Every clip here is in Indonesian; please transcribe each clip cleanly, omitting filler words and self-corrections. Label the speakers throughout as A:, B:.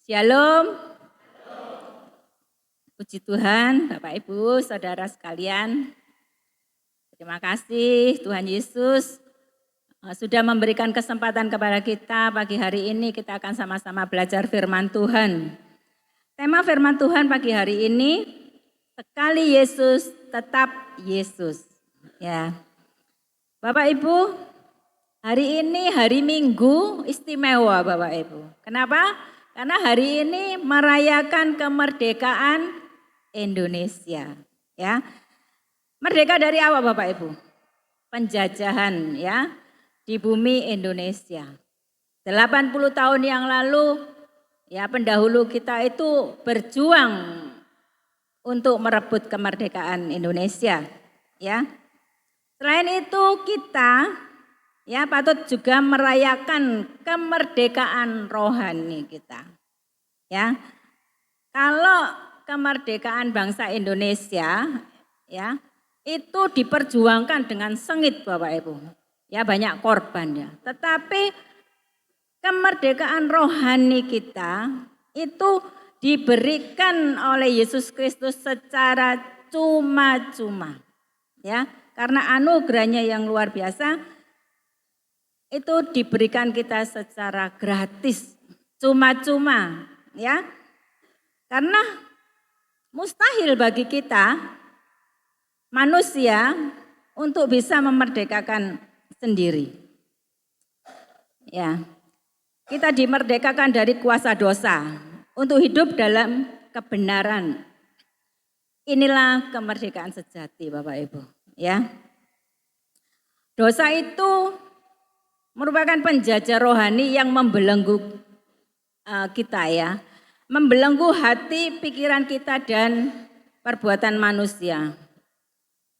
A: Shalom, puji Tuhan, Bapak Ibu, Saudara sekalian. Terima kasih Tuhan Yesus sudah memberikan kesempatan kepada kita pagi hari ini. Kita akan sama-sama belajar firman Tuhan. Tema firman Tuhan pagi hari ini, sekali Yesus tetap Yesus. Ya, Bapak Ibu, hari ini hari Minggu istimewa Bapak Ibu. Kenapa? Karena hari ini merayakan kemerdekaan Indonesia. Ya, merdeka dari apa Bapak Ibu? Penjajahan ya di bumi Indonesia. 80 tahun yang lalu ya pendahulu kita itu berjuang untuk merebut kemerdekaan Indonesia. Ya, selain itu kita ya patut juga merayakan kemerdekaan rohani kita. Ya, kalau kemerdekaan bangsa Indonesia ya itu diperjuangkan dengan sengit Bapak Ibu. Ya banyak korban ya. Tetapi kemerdekaan rohani kita itu diberikan oleh Yesus Kristus secara cuma-cuma. Ya, karena anugerahnya yang luar biasa itu diberikan kita secara gratis, cuma-cuma, ya. Karena mustahil bagi kita manusia untuk bisa memerdekakan sendiri. Ya. Kita dimerdekakan dari kuasa dosa untuk hidup dalam kebenaran. Inilah kemerdekaan sejati Bapak Ibu, ya. Dosa itu merupakan penjajah rohani yang membelenggu kita ya. Membelenggu hati, pikiran kita dan perbuatan manusia.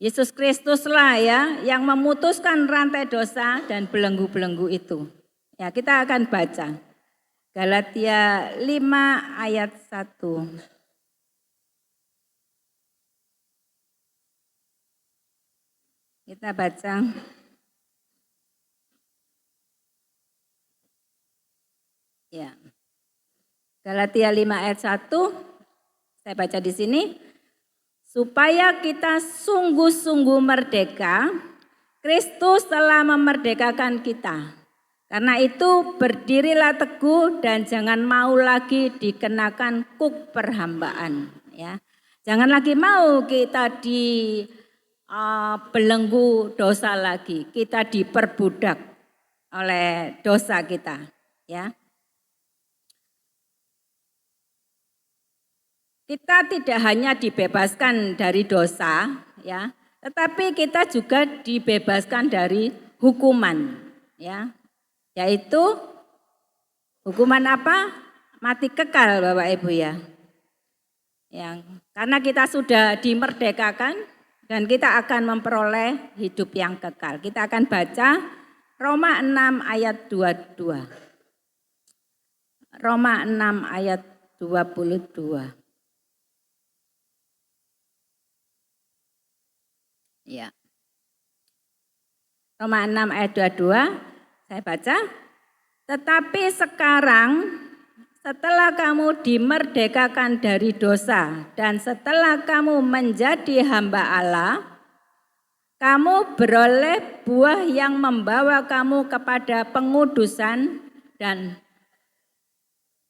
A: Yesus Kristuslah ya yang memutuskan rantai dosa dan belenggu-belenggu itu. Ya, kita akan baca Galatia 5 ayat 1. Kita baca. Ya. Galatia 5 ayat 1. Saya baca di sini. Supaya kita sungguh-sungguh merdeka, Kristus telah memerdekakan kita. Karena itu berdirilah teguh dan jangan mau lagi dikenakan kuk perhambaan. Ya, jangan lagi mau kita dibelenggu dosa lagi, kita diperbudak oleh dosa kita. Ya, kita tidak hanya dibebaskan dari dosa, ya, tetapi kita juga dibebaskan dari hukuman. Ya. Yaitu hukuman apa? Mati kekal Bapak Ibu ya. Karena kita sudah dimerdekakan dan kita akan memperoleh hidup yang kekal. Kita akan baca Roma 6 ayat 22. Roma 6 ayat 22. Ya. Roma 6 ayat 22. Saya baca, tetapi sekarang setelah kamu dimerdekakan dari dosa dan setelah kamu menjadi hamba Allah, kamu beroleh buah yang membawa kamu kepada pengudusan dan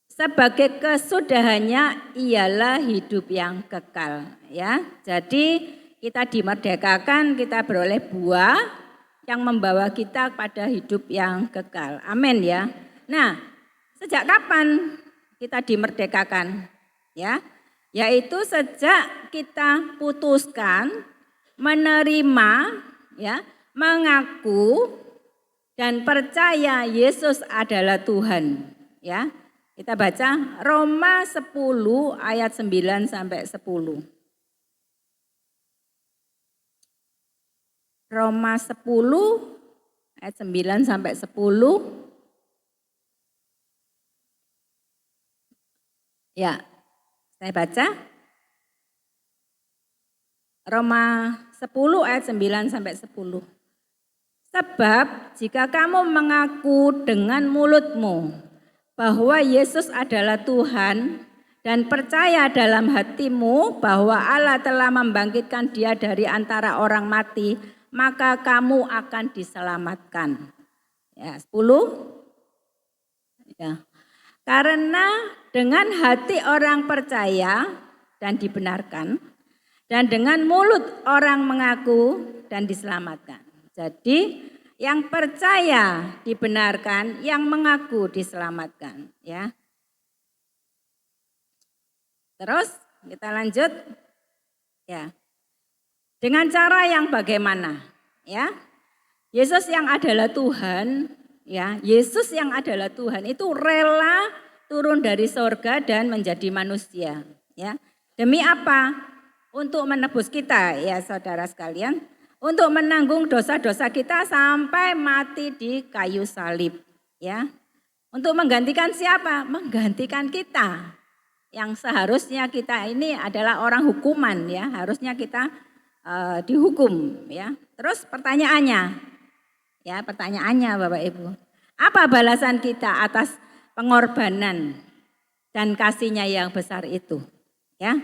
A: sebagai kesudahannya ialah hidup yang kekal. Ya, jadi kita dimerdekakan, kita beroleh buah yang membawa kita pada hidup yang kekal. Amin ya. Nah, sejak kapan kita dimerdekakan? Ya, yaitu sejak kita putuskan menerima, ya, mengaku dan percaya Yesus adalah Tuhan. Ya, kita baca Roma 10 ayat 9 sampai 10. Roma 10 ayat 9 sampai 10. Ya, saya baca. Roma 10 ayat 9 sampai 10. Sebab jika kamu mengaku dengan mulutmu bahwa Yesus adalah Tuhan dan percaya dalam hatimu bahwa Allah telah membangkitkan Dia dari antara orang mati, maka kamu akan diselamatkan. Ya, 10. Ya. Karena dengan hati orang percaya dan dibenarkan, dan dengan mulut orang mengaku dan diselamatkan. Jadi yang percaya dibenarkan, yang mengaku diselamatkan. Ya. Terus kita lanjut. Ya. Dengan cara yang bagaimana? Ya. Yesus yang adalah Tuhan, ya, Yesus yang adalah Tuhan itu rela turun dari sorga dan menjadi manusia. Ya. Demi apa? Untuk menebus kita, ya saudara sekalian. Untuk menanggung dosa-dosa kita sampai mati di kayu salib. Ya. Untuk menggantikan siapa? Menggantikan kita. Yang seharusnya kita ini adalah orang hukuman, ya, harusnya kita dihukum, ya. Terus pertanyaannya. Ya, pertanyaannya Bapak Ibu, apa balasan kita atas pengorbanan dan kasihnya yang besar itu? Ya,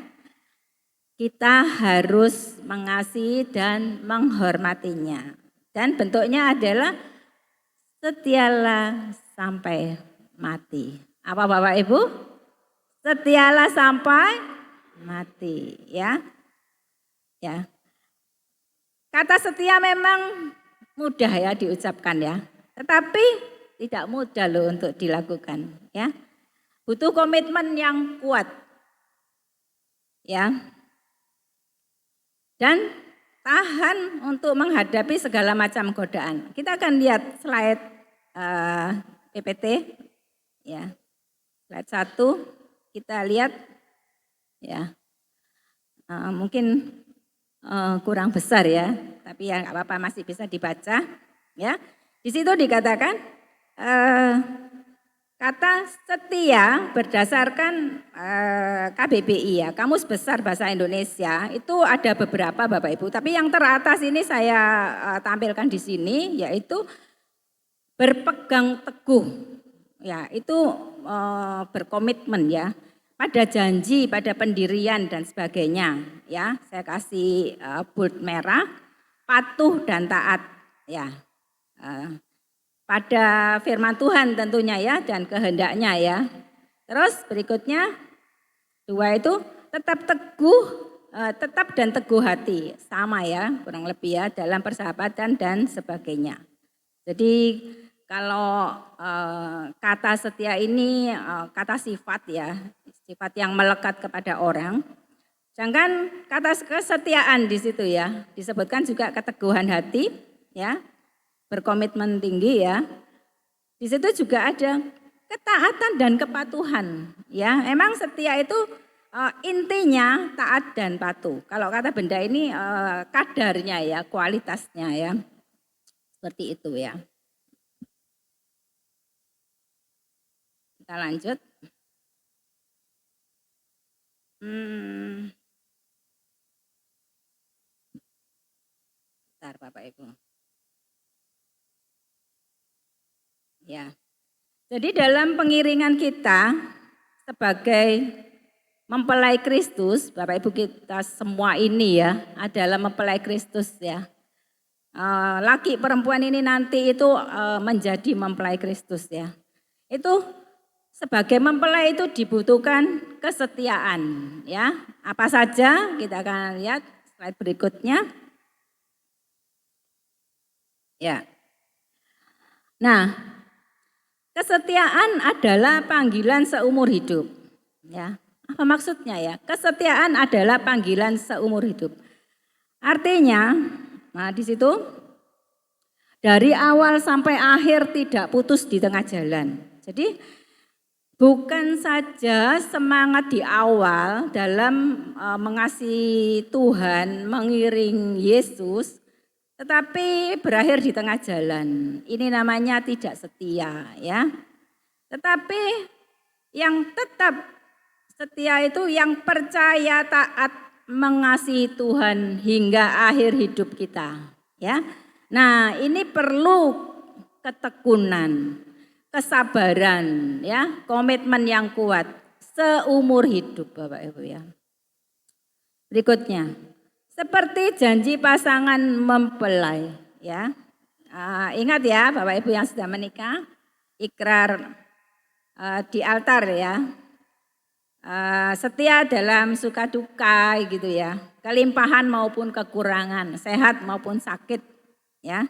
A: kita harus mengasihi dan menghormatinya. Dan bentuknya adalah setialah sampai mati. Apa Bapak Ibu? Setialah sampai mati, ya. Ya. Kata setia memang mudah ya diucapkan ya, tetapi tidak mudah loh untuk dilakukan ya. Butuh komitmen yang kuat ya. Dan tahan untuk menghadapi segala macam godaan. Kita akan lihat slide PPT ya. Slide 1 kita lihat ya. Mungkin kurang besar ya, tapi ya nggak apa-apa masih bisa dibaca ya. Di situ dikatakan kata setia berdasarkan KBBI ya, Kamus Besar Bahasa Indonesia itu ada beberapa Bapak Ibu, tapi yang teratas ini saya tampilkan di sini yaitu berpegang teguh ya, itu berkomitmen ya. Pada janji, pada pendirian dan sebagainya ya. Saya kasih bold merah, patuh dan taat ya. Pada firman Tuhan tentunya ya dan kehendaknya ya. Terus berikutnya 2 itu tetap teguh, tetap dan teguh hati. Sama ya, kurang lebih ya dalam persahabatan dan sebagainya. Jadi kalau kata setia ini kata sifat ya, sifat yang melekat kepada orang. Sedangkan kata kesetiaan di situ ya, disebutkan juga keteguhan hati ya, berkomitmen tinggi ya. Di situ juga ada ketaatan dan kepatuhan ya. Emang setia itu intinya taat dan patuh. Kalau kata benda ini kadarnya ya, kualitasnya ya. Seperti itu ya. Kita lanjut. Bentar Bapak Ibu. Ya. Jadi dalam pengiringan kita sebagai mempelai Kristus, Bapak Ibu kita semua ini ya adalah mempelai Kristus ya. Laki perempuan ini nanti itu menjadi mempelai Kristus ya. Itu sebagai mempelai itu dibutuhkan kesetiaan ya. Apa saja kita akan lihat slide berikutnya. Ya. Nah, kesetiaan adalah panggilan seumur hidup. Ya. Apa maksudnya ya? Kesetiaan adalah panggilan seumur hidup. Artinya, nah di situ dari awal sampai akhir tidak putus di tengah jalan. Jadi bukan saja semangat di awal dalam mengasihi Tuhan, mengiring Yesus, tetapi berakhir di tengah jalan. Ini namanya tidak setia ya. Tetapi yang tetap setia itu yang percaya taat mengasihi Tuhan hingga akhir hidup kita ya. Nah, ini perlu ketekunan. kesabaran ya, komitmen yang kuat seumur hidup Bapak Ibu ya. Berikutnya, seperti janji pasangan mempelai ya. Ingat ya Bapak Ibu yang sudah menikah, ikrar di altar ya. Setia dalam suka duka gitu ya, kelimpahan maupun kekurangan, sehat maupun sakit ya.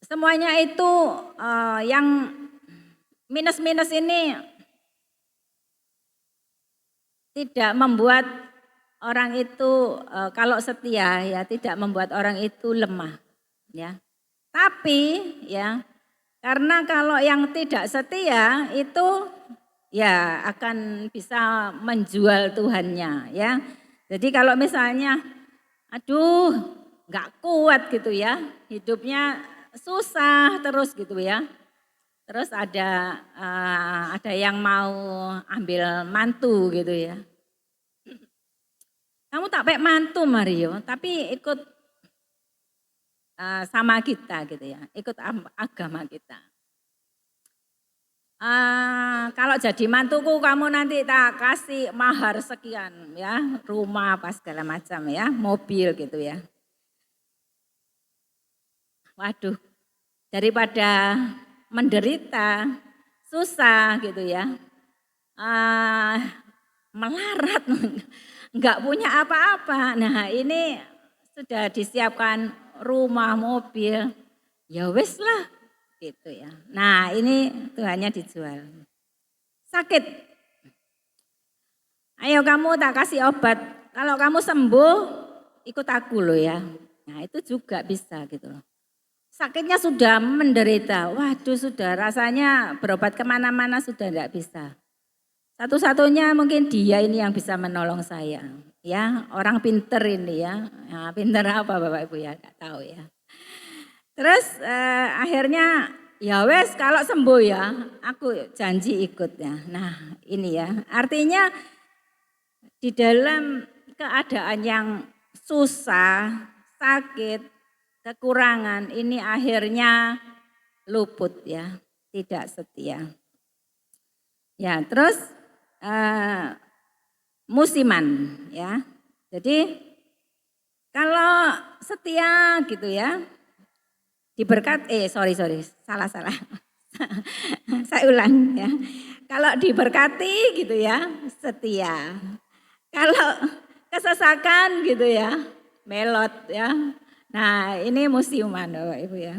A: Semuanya itu yang minus-minus ini tidak membuat orang itu kalau setia ya tidak membuat orang itu lemah ya. Tapi ya karena kalau yang tidak setia itu ya akan bisa menjual Tuhannya ya. Jadi kalau misalnya aduh nggak kuat gitu ya, hidupnya susah terus gitu ya. Terus ada yang mau ambil mantu gitu ya. Kamu tak pek mantu Mario, tapi ikut sama kita gitu ya, ikut agama kita. Kalau jadi mantuku kamu nanti tak kasih mahar sekian ya, rumah apa segala macam ya, mobil gitu ya. Waduh, daripada menderita, susah gitu ya, melarat, nggak punya apa-apa. Nah ini sudah disiapkan rumah, mobil, ya wis lah gitu ya. Nah ini Tuhannya dijual. Sakit, ayo kamu tak kasih obat, kalau kamu sembuh ikut aku loh ya. Nah itu juga bisa gitu loh. Sakitnya sudah menderita, waduh sudah rasanya berobat kemana-mana sudah tidak bisa. Satu-satunya mungkin dia ini yang bisa menolong saya. Ya, orang pinter ini ya. Nah, pinter apa Bapak Ibu ya, enggak tahu ya. Terus akhirnya ya wes kalau sembuh ya, aku janji ikut ya. Nah, ini ya. Artinya di dalam keadaan yang susah, sakit, kekurangan ini akhirnya luput ya, tidak setia. Ya, terus musiman ya. Jadi kalau setia gitu ya, salah. Saya ulang ya. Kalau diberkati gitu ya, setia. Kalau kesesakan gitu ya, melot ya. Nah ini musiman Bapak Ibu ya.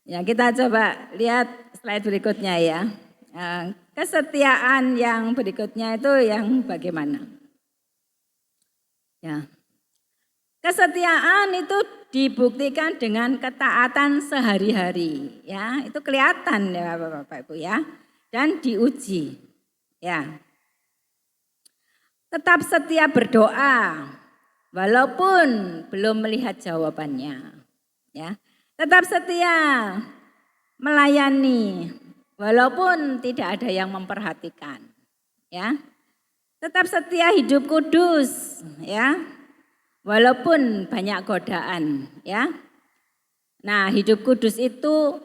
A: Ya kita coba lihat slide berikutnya ya. Kesetiaan yang berikutnya itu yang bagaimana? Ya. Kesetiaan itu dibuktikan dengan ketaatan sehari-hari ya. Itu kelihatan ya Bapak Ibu ya. Dan diuji ya. Tetap setia berdoa walaupun belum melihat jawabannya ya. Tetap setia melayani walaupun tidak ada yang memperhatikan ya. Tetap setia hidup kudus ya. Walaupun banyak godaan ya. Nah, hidup kudus itu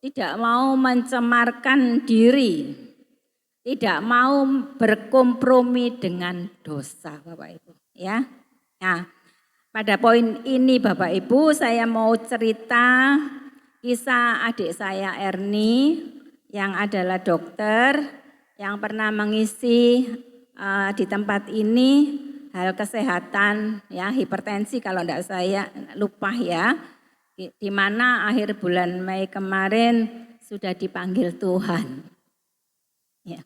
A: tidak mau mencemarkan diri, tidak mau berkompromi dengan dosa Bapak Ibu ya. Nah, pada poin ini Bapak Ibu saya mau cerita kisah adik saya Erni yang adalah dokter yang pernah mengisi di tempat ini hal kesehatan ya, hipertensi kalau enggak saya lupa ya. Di mana akhir bulan Mei kemarin sudah dipanggil Tuhan. Ya.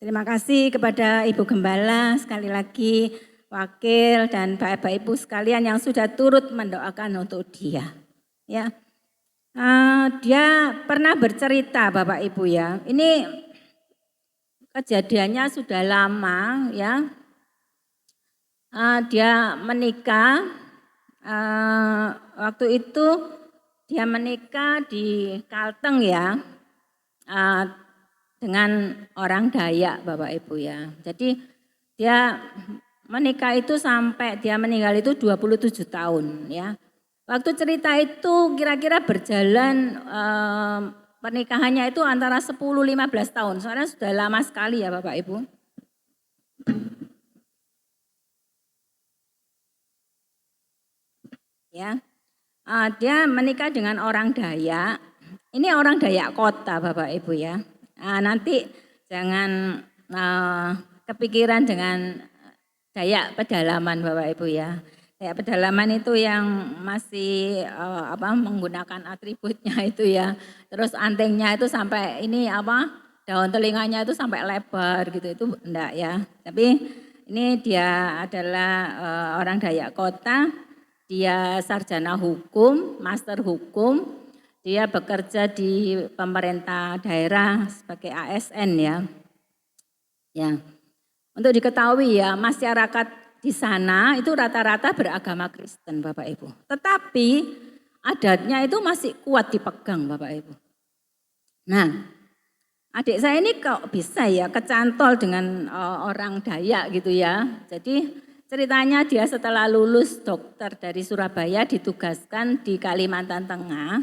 A: Terima kasih kepada Ibu Gembala sekali lagi, wakil dan Bapak Ibu sekalian yang sudah turut mendoakan untuk dia. Ya, dia pernah bercerita Bapak Ibu ya. Ini kejadiannya sudah lama ya. Dia menikah. Waktu itu dia menikah di Kalteng ya. Dengan orang Dayak Bapak Ibu ya. Jadi dia menikah itu sampai dia meninggal itu 27 tahun ya. Waktu cerita itu kira-kira berjalan pernikahannya itu antara 10-15 tahun. Soalnya sudah lama sekali ya Bapak Ibu. Ya, dia menikah dengan orang Dayak. Ini orang Dayak kota Bapak Ibu ya. Nanti jangan kepikiran dengan Dayak pedalaman Bapak Ibu ya. Dayak pedalaman itu yang masih menggunakan atributnya itu ya. Terus antingnya itu sampai ini daun telinganya itu sampai lebar gitu, itu enggak ya. Tapi ini dia adalah orang Dayak kota, dia sarjana hukum, master hukum, dia bekerja di pemerintah daerah sebagai ASN ya. Ya. Untuk diketahui ya, masyarakat di sana itu rata-rata beragama Kristen Bapak Ibu. Tetapi adatnya itu masih kuat dipegang Bapak Ibu. Nah, adik saya ini kok bisa ya kecantol dengan orang Dayak gitu ya. Jadi ceritanya dia setelah lulus dokter dari Surabaya ditugaskan di Kalimantan Tengah.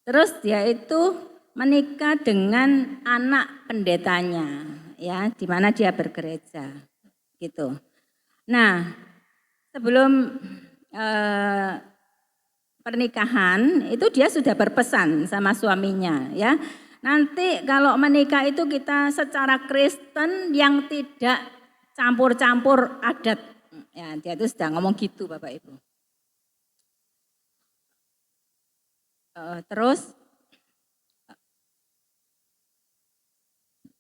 A: Terus dia itu menikah dengan anak pendetanya ya, di mana dia bergereja gitu. Nah, sebelum pernikahan itu dia sudah berpesan sama suaminya ya. Nanti kalau menikah itu kita secara Kristen yang tidak campur-campur adat. Ya, dia itu sudah ngomong gitu Bapak Ibu. Terus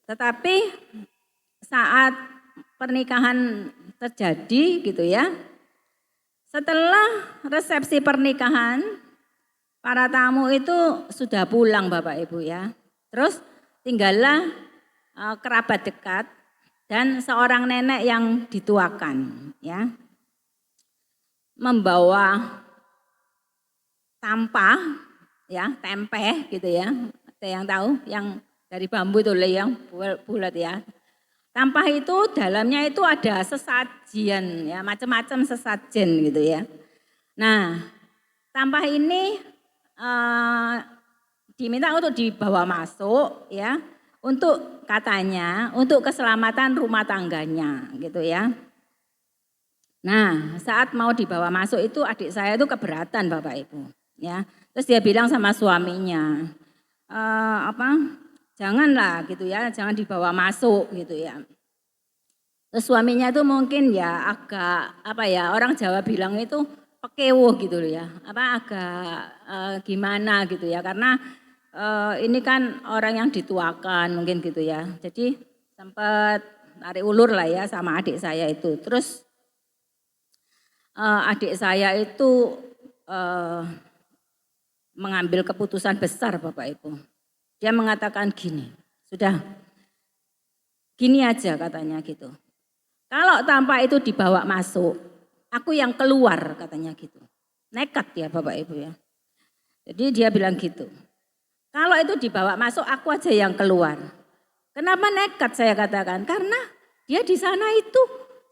A: tetapi saat pernikahan terjadi gitu ya, setelah resepsi pernikahan para tamu itu sudah pulang Bapak Ibu ya. Terus tinggallah kerabat dekat dan seorang nenek yang dituakan ya, membawa tampah ya, tempe gitu ya. Ada yang tahu yang dari bambu itu yang bulat ya. Tampah itu dalamnya itu ada sesajen ya, macam-macam sesajen gitu ya. Nah, tampah ini diminta untuk dibawa masuk ya, untuk katanya untuk keselamatan rumah tangganya gitu ya. Nah, saat mau dibawa masuk itu adik saya itu keberatan Bapak Ibu ya. Terus dia bilang sama suaminya, janganlah gitu ya, jangan dibawa masuk gitu ya. Terus suaminya itu mungkin ya agak orang Jawa bilang itu pekewuh gitu loh ya, agak gimana gitu ya, karena ini kan orang yang dituakan mungkin gitu ya. Jadi sempat tarik ulur lah ya sama adik saya itu. Terus adik saya itu mengambil keputusan besar Bapak Ibu. Dia mengatakan gini, sudah gini aja katanya gitu. Kalau tampah itu dibawa masuk, aku yang keluar katanya gitu. Nekat ya Bapak Ibu ya. Jadi dia bilang gitu. Kalau itu dibawa masuk, aku aja yang keluar. Kenapa nekat saya katakan? Karena dia di sana itu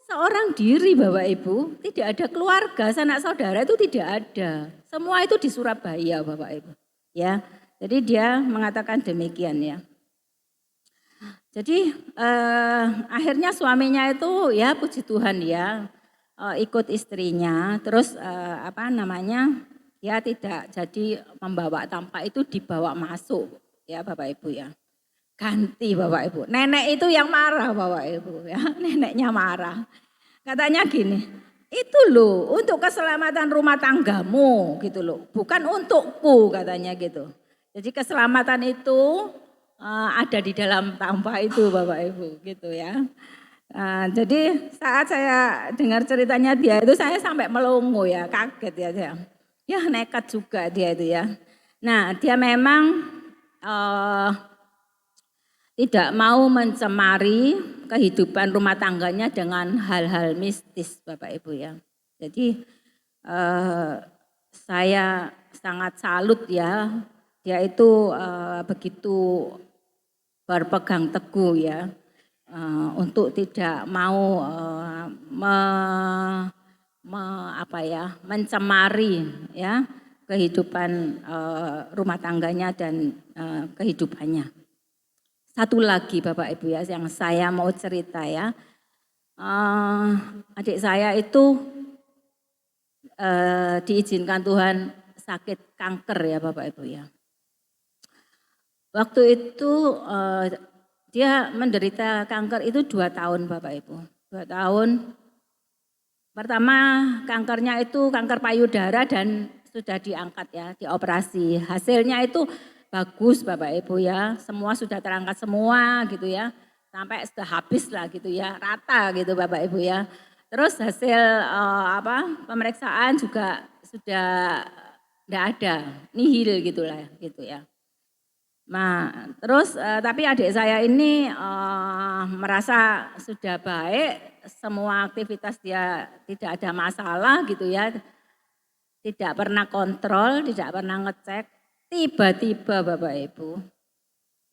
A: seorang diri Bapak Ibu. Tidak ada keluarga, sanak saudara itu tidak ada. Semua itu di Surabaya Bapak Ibu. Ya, jadi dia mengatakan demikian ya. Jadi akhirnya suaminya itu ya puji Tuhan ya ikut istrinya, terus dia tidak jadi membawa tampah itu dibawa masuk ya Bapak Ibu ya. Ganti Bapak Ibu, nenek itu yang marah Bapak Ibu ya, neneknya marah. Katanya gini, itu loh untuk keselamatan rumah tanggamu gitu loh, bukan untukku katanya gitu. Jadi keselamatan itu ada di dalam tampah itu Bapak Ibu gitu ya. Jadi saat saya dengar ceritanya dia itu saya sampai melongo ya, kaget ya dia. Ya nekat juga dia itu ya. Nah dia memang tidak mau mencemari kehidupan rumah tangganya dengan hal-hal mistis Bapak Ibu ya. Jadi saya sangat salut ya, dia itu begitu berpegang teguh ya, untuk tidak mau mencemari ya kehidupan rumah tangganya dan kehidupannya. Satu lagi Bapak Ibu ya yang saya mau cerita ya. Adik saya itu diizinkan Tuhan sakit kanker ya Bapak Ibu ya. Waktu itu dia menderita kanker itu 2 tahun Bapak Ibu. 2 tahun. Pertama kankernya itu kanker payudara dan sudah diangkat ya, dioperasi. Hasilnya itu bagus Bapak Ibu ya, semua sudah terangkat semua gitu ya. Sampai sudah habis lah gitu ya, rata gitu Bapak Ibu ya. Terus hasil pemeriksaan juga sudah tidak ada, nihil gitulah gitu ya. Nah, terus tapi adik saya ini merasa sudah baik, semua aktivitas dia tidak ada masalah gitu ya. Tidak pernah kontrol, tidak pernah ngecek. Tiba-tiba Bapak Ibu,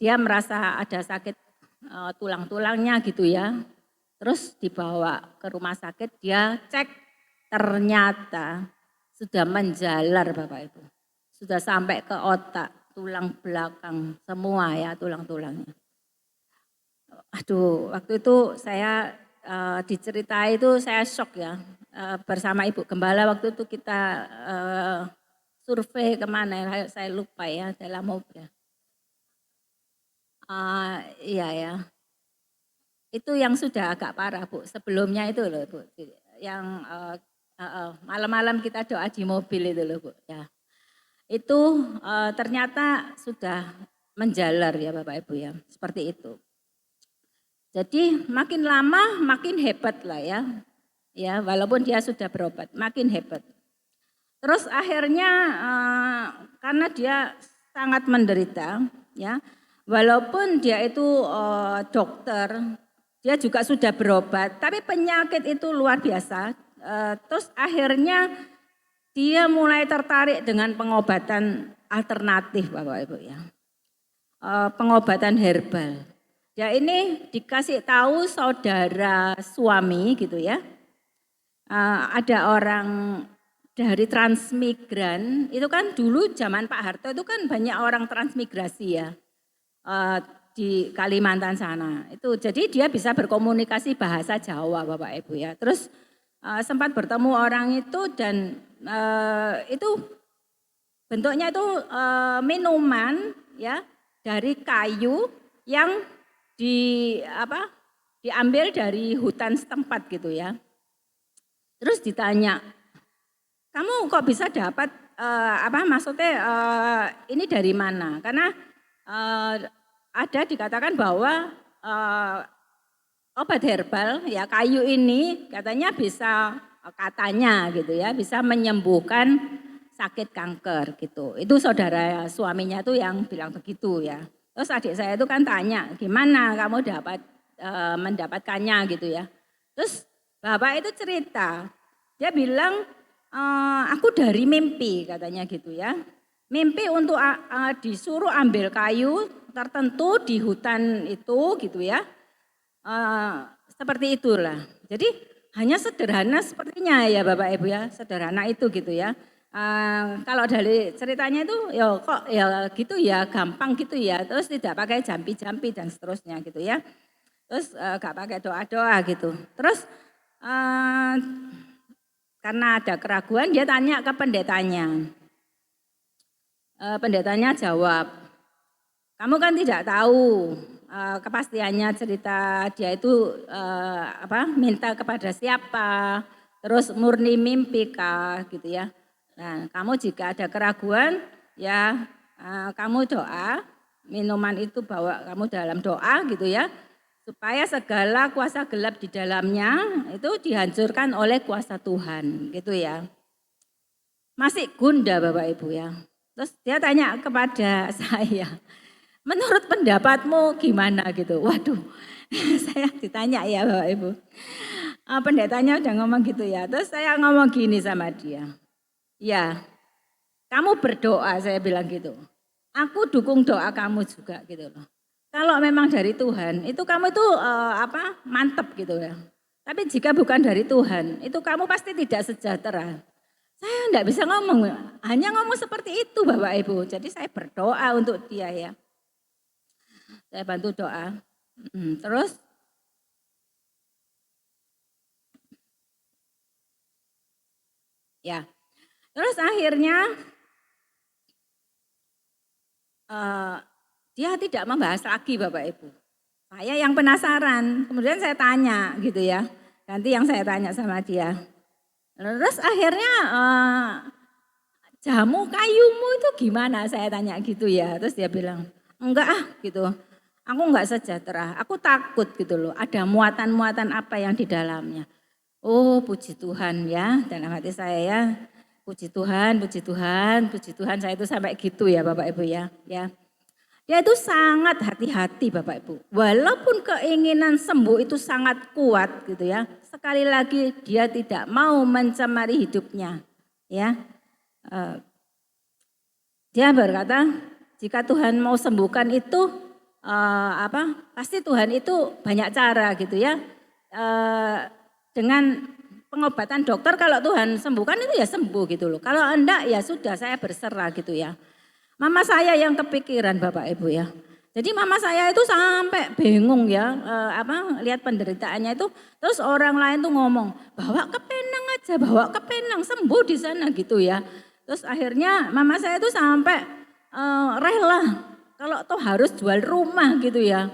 A: dia merasa ada sakit tulang-tulangnya gitu ya. Terus dibawa ke rumah sakit, dia cek ternyata sudah menjalar Bapak Ibu. Sudah sampai ke otak, tulang belakang semua ya tulang-tulangnya. Aduh, waktu itu saya diceritai itu saya shock ya. Bersama Ibu Gembala waktu itu kita survei kemana ya, saya lupa ya dalam mobil. Iya ya, itu yang sudah agak parah Bu, sebelumnya itu loh Bu, yang malam-malam kita doa di mobil itu loh Bu. Ya. Itu ternyata sudah menjalar ya Bapak Ibu ya, seperti itu. Jadi makin lama makin hebat lah ya. Ya, walaupun dia sudah berobat, makin hebat. Terus akhirnya karena dia sangat menderita ya. Walaupun dia itu dokter, dia juga sudah berobat, tapi penyakit itu luar biasa. Terus akhirnya dia mulai tertarik dengan pengobatan alternatif Bapak Ibu ya. Pengobatan herbal. Ya ini dikasih tahu saudara suami gitu ya. Ada orang dari transmigran, itu kan dulu zaman Pak Harto itu kan banyak orang transmigrasi ya. Di Kalimantan sana. Itu jadi dia bisa berkomunikasi bahasa Jawa Bapak Ibu ya. Terus sempat bertemu orang itu dan itu bentuknya itu minuman ya dari kayu yang diambil dari hutan setempat gitu ya. Terus ditanya, kamu kok bisa dapat maksudnya ini dari mana? Karena ada dikatakan bahwa obat herbal ya kayu ini katanya bisa katanya gitu ya bisa menyembuhkan sakit kanker gitu. Itu saudara suaminya tuh yang bilang begitu ya. Terus adik saya itu kan tanya, gimana kamu dapat mendapatkannya gitu ya. Terus bapak itu cerita, dia bilang aku dari mimpi katanya gitu ya. Mimpi untuk disuruh ambil kayu tertentu di hutan itu gitu ya. Seperti itulah. Jadi hanya sederhana sepertinya ya Bapak Ibu ya, sederhana itu gitu ya. Kalau dari ceritanya itu ya kok ya gitu ya gampang gitu ya, terus tidak pakai jampi-jampi dan seterusnya gitu ya. Terus gak pakai doa-doa gitu. Terus karena ada keraguan dia tanya ke pendetanya. Pendetanya jawab, kamu kan tidak tahu kepastiannya cerita dia itu minta kepada siapa, terus murni mimpi kah gitu ya. Nah, kamu jika ada keraguan ya kamu doa, minuman itu bawa kamu dalam doa gitu ya. Supaya segala kuasa gelap di dalamnya itu dihancurkan oleh kuasa Tuhan gitu ya. Masih gunda Bapak Ibu ya. Terus dia tanya kepada saya, menurut pendapatmu gimana gitu. Waduh, saya ditanya ya Bapak Ibu. Pendetanya udah ngomong gitu ya. Terus saya ngomong gini sama dia. Ya, kamu berdoa saya bilang gitu. Aku dukung doa kamu juga gitu loh. Kalau memang dari Tuhan, itu kamu itu mantep gitu ya. Tapi jika bukan dari Tuhan, itu kamu pasti tidak sejahtera. Saya enggak bisa ngomong, hanya ngomong seperti itu Bapak Ibu. Jadi saya berdoa untuk dia ya. Saya bantu doa. Terus ya, terus akhirnya dia tidak membahas lagi Bapak Ibu. Saya yang penasaran, kemudian saya tanya gitu ya. Ganti yang saya tanya sama dia. Terus akhirnya jamu kayumu itu gimana? Saya tanya gitu ya. Terus dia bilang, enggak gitu. Aku enggak sejahtera, aku takut gitu loh. Ada muatan-muatan apa yang di dalamnya. Oh puji Tuhan ya, dalam hati saya ya. Puji Tuhan, puji Tuhan, puji Tuhan. Saya itu sampai gitu ya Bapak Ibu ya. Dia itu sangat hati-hati Bapak Ibu. Walaupun keinginan sembuh itu sangat kuat gitu ya. Sekali lagi dia tidak mau mencemari hidupnya. Ya, dia berkata jika Tuhan mau sembuhkan itu pasti Tuhan itu banyak cara gitu ya. Dengan pengobatan dokter kalau Tuhan sembuhkan itu ya sembuh gitu loh. Kalau enggak ya sudah saya berserah gitu ya. Mama saya yang kepikiran Bapak Ibu ya. Jadi mama saya itu sampai bingung ya, lihat penderitaannya itu. Terus orang lain tuh ngomong, bawa ke Penang aja, bawa ke Penang, sembuh di sana gitu ya. Terus akhirnya mama saya itu sampai rela kalau toh harus jual rumah gitu ya.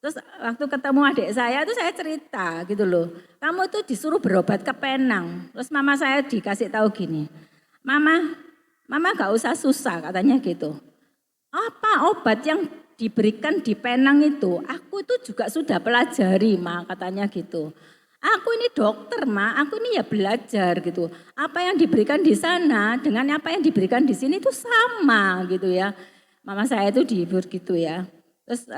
A: Terus waktu ketemu adik saya itu saya cerita gitu loh. Kamu tuh disuruh berobat ke Penang. Terus mama saya dikasih tahu gini, Mama gak usah susah katanya gitu. Apa obat yang diberikan di Penang itu? Aku itu juga sudah pelajari Ma katanya gitu. Aku ini dokter Ma, aku ini ya belajar gitu. Apa yang diberikan di sana dengan apa yang diberikan di sini itu sama gitu ya. Mama saya itu dihibur gitu ya. Terus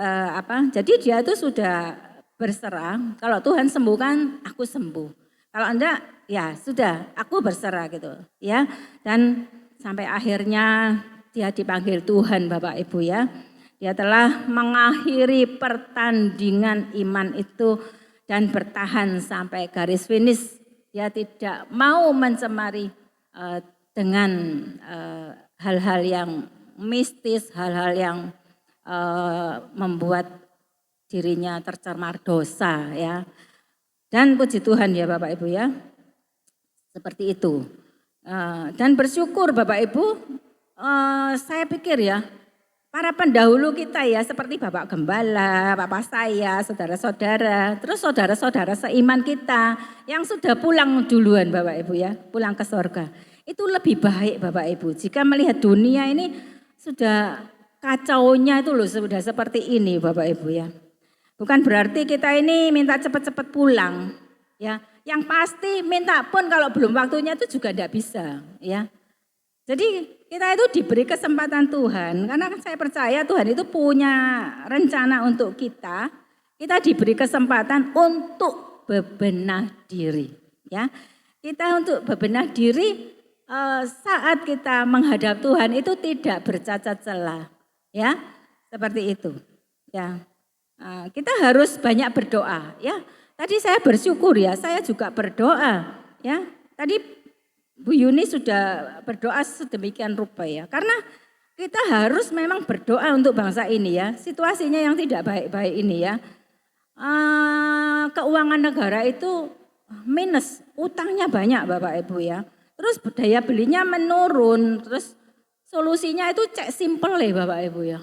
A: jadi dia itu sudah berserah. Kalau Tuhan sembuhkan, aku sembuh. Kalau enggak, ya sudah, aku berserah gitu ya. Dan sampai akhirnya dia dipanggil Tuhan Bapak Ibu ya. Dia telah mengakhiri pertandingan iman itu dan bertahan sampai garis finish. Dia tidak mau mencemari dengan hal-hal yang mistis, hal-hal yang membuat dirinya tercemar dosa ya. Dan puji Tuhan ya Bapak Ibu ya, seperti itu. Dan bersyukur Bapak Ibu, saya pikir ya, para pendahulu kita ya seperti Bapak Gembala, Bapak saya, saudara-saudara, terus saudara-saudara seiman kita yang sudah pulang duluan Bapak Ibu ya, pulang ke sorga. Itu lebih baik Bapak Ibu, jika melihat dunia ini sudah kacaunya itu loh sudah seperti ini Bapak Ibu ya. Bukan berarti kita ini minta cepat-cepat pulang ya. Yang pasti minta pun kalau belum waktunya itu juga tidak bisa ya. Jadi kita itu diberi kesempatan Tuhan karena saya percaya Tuhan itu punya rencana untuk kita. Kita diberi kesempatan untuk bebenah diri ya. Kita untuk bebenah diri saat kita menghadap Tuhan itu tidak bercacat celah ya. Seperti itu ya. Kita harus banyak berdoa ya. Tadi saya bersyukur ya, saya juga berdoa ya. Tadi Bu Yuni sudah berdoa sedemikian rupa ya. Karena kita harus memang berdoa untuk bangsa ini ya. Situasinya yang tidak baik-baik ini ya. Keuangan negara itu minus, utangnya banyak Bapak Ibu ya. Terus daya belinya menurun, terus solusinya itu cek simple ya Bapak Ibu ya.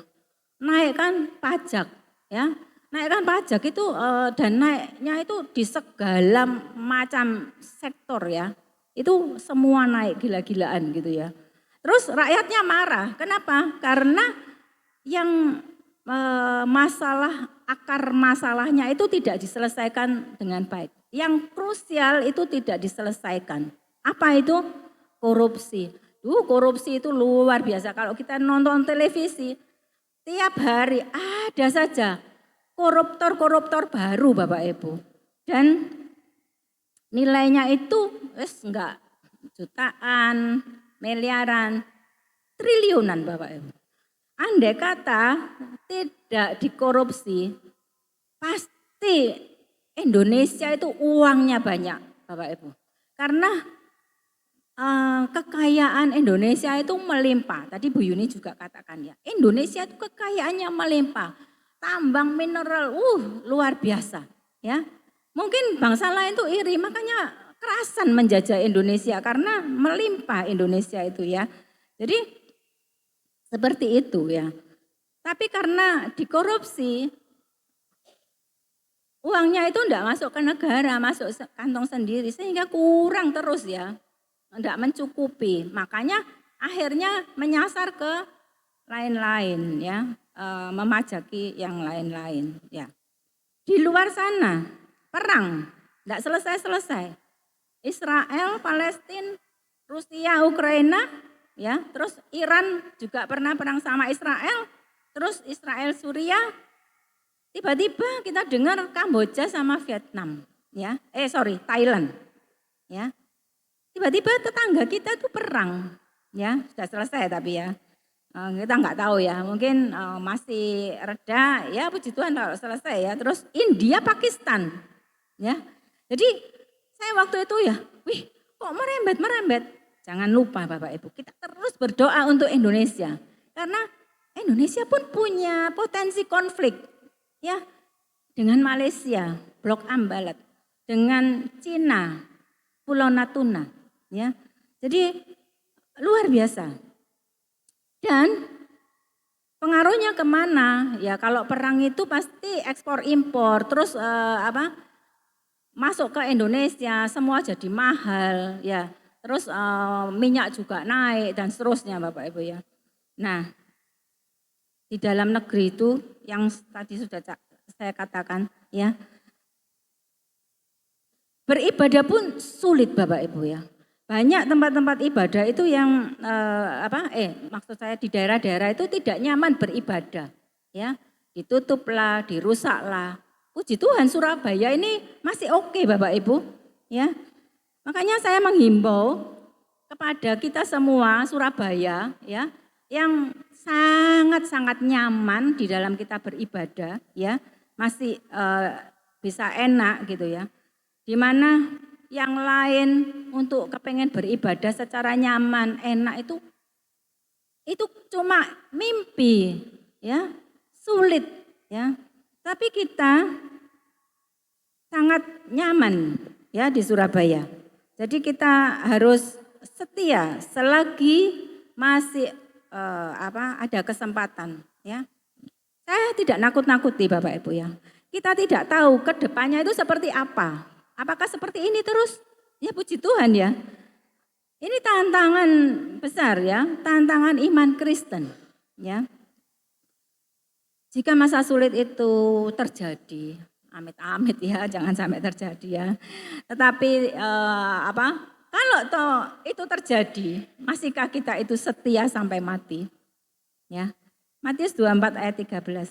A: Naikkan pajak ya, naikkan pajak itu dan naiknya itu di segala macam sektor ya. Itu semua naik gila-gilaan gitu ya. Terus rakyatnya marah, kenapa? Karena yang akar masalahnya itu tidak diselesaikan dengan baik. Yang krusial itu tidak diselesaikan. Apa itu? Korupsi. Korupsi itu luar biasa. Kalau kita nonton televisi, tiap hari ada saja koruptor-koruptor baru Bapak Ibu. Dan nilainya itu enggak jutaan, miliaran, triliunan Bapak Ibu. Andai kata tidak dikorupsi, pasti Indonesia itu uangnya banyak Bapak Ibu. Karena kekayaan Indonesia itu melimpah. Tadi Bu Yuni juga katakan ya, Indonesia itu kekayaannya melimpah. Tambang mineral, luar biasa. Ya, mungkin bangsa lain tuh iri, makanya kerasan menjajah Indonesia karena melimpah Indonesia itu ya. Jadi seperti itu ya. Tapi karena dikorupsi, uangnya itu enggak masuk ke negara, masuk kantong sendiri sehingga kurang terus ya. Enggak mencukupi. Makanya akhirnya menyasar ke lain-lain ya, memajaki yang lain-lain ya. Di luar sana perang enggak selesai-selesai. Israel, Palestina, Rusia, Ukraina ya, terus Iran juga pernah perang sama Israel, terus Israel, Suria. Tiba-tiba kita dengar Kamboja sama Vietnam, ya. Thailand, ya. Tiba-tiba tetangga kita tuh perang, ya. Sudah selesai tapi ya. Kita nggak tahu ya, mungkin masih reda, ya puji Tuhan kalau selesai ya. Terus India, Pakistan, ya. Jadi saya waktu itu ya, kok merembet. Jangan lupa Bapak Ibu, kita terus berdoa untuk Indonesia. Karena Indonesia pun punya potensi konflik. Ya, dengan Malaysia, Blok Ambalat, dengan Cina, Pulau Natuna, ya. Jadi luar biasa. Dan pengaruhnya kemana? Ya kalau perang itu pasti ekspor impor, terus masuk ke Indonesia, semua jadi mahal, ya. Terus minyak juga naik dan seterusnya, Bapak Ibu ya. Nah, di dalam negeri itu yang tadi sudah saya katakan ya, beribadah pun sulit Bapak Ibu ya. Banyak tempat-tempat ibadah itu yang maksud saya di daerah-daerah itu tidak nyaman beribadah ya, ditutuplah, dirusaklah. Puji Tuhan Surabaya ini masih oke Bapak Ibu ya. Makanya saya menghimbau kepada kita semua Surabaya ya, yang sangat-sangat nyaman di dalam kita beribadah ya, masih bisa enak gitu ya. Dimana yang lain untuk kepengen beribadah secara nyaman, enak itu cuma mimpi ya, sulit ya. Tapi kita sangat nyaman ya di Surabaya. Jadi kita harus setia selagi masih ada kesempatan ya. Saya tidak nakut-nakuti Bapak Ibu ya. Kita tidak tahu ke depannya itu seperti apa. Apakah seperti ini terus? Ya puji Tuhan ya. Ini tantangan besar ya, tantangan iman Kristen ya. Jika masa sulit itu terjadi, amit-amit ya, jangan sampai terjadi ya. Tetapi kalau toh itu terjadi, masihkah kita itu setia sampai mati? Ya. Matius 24 ayat 13.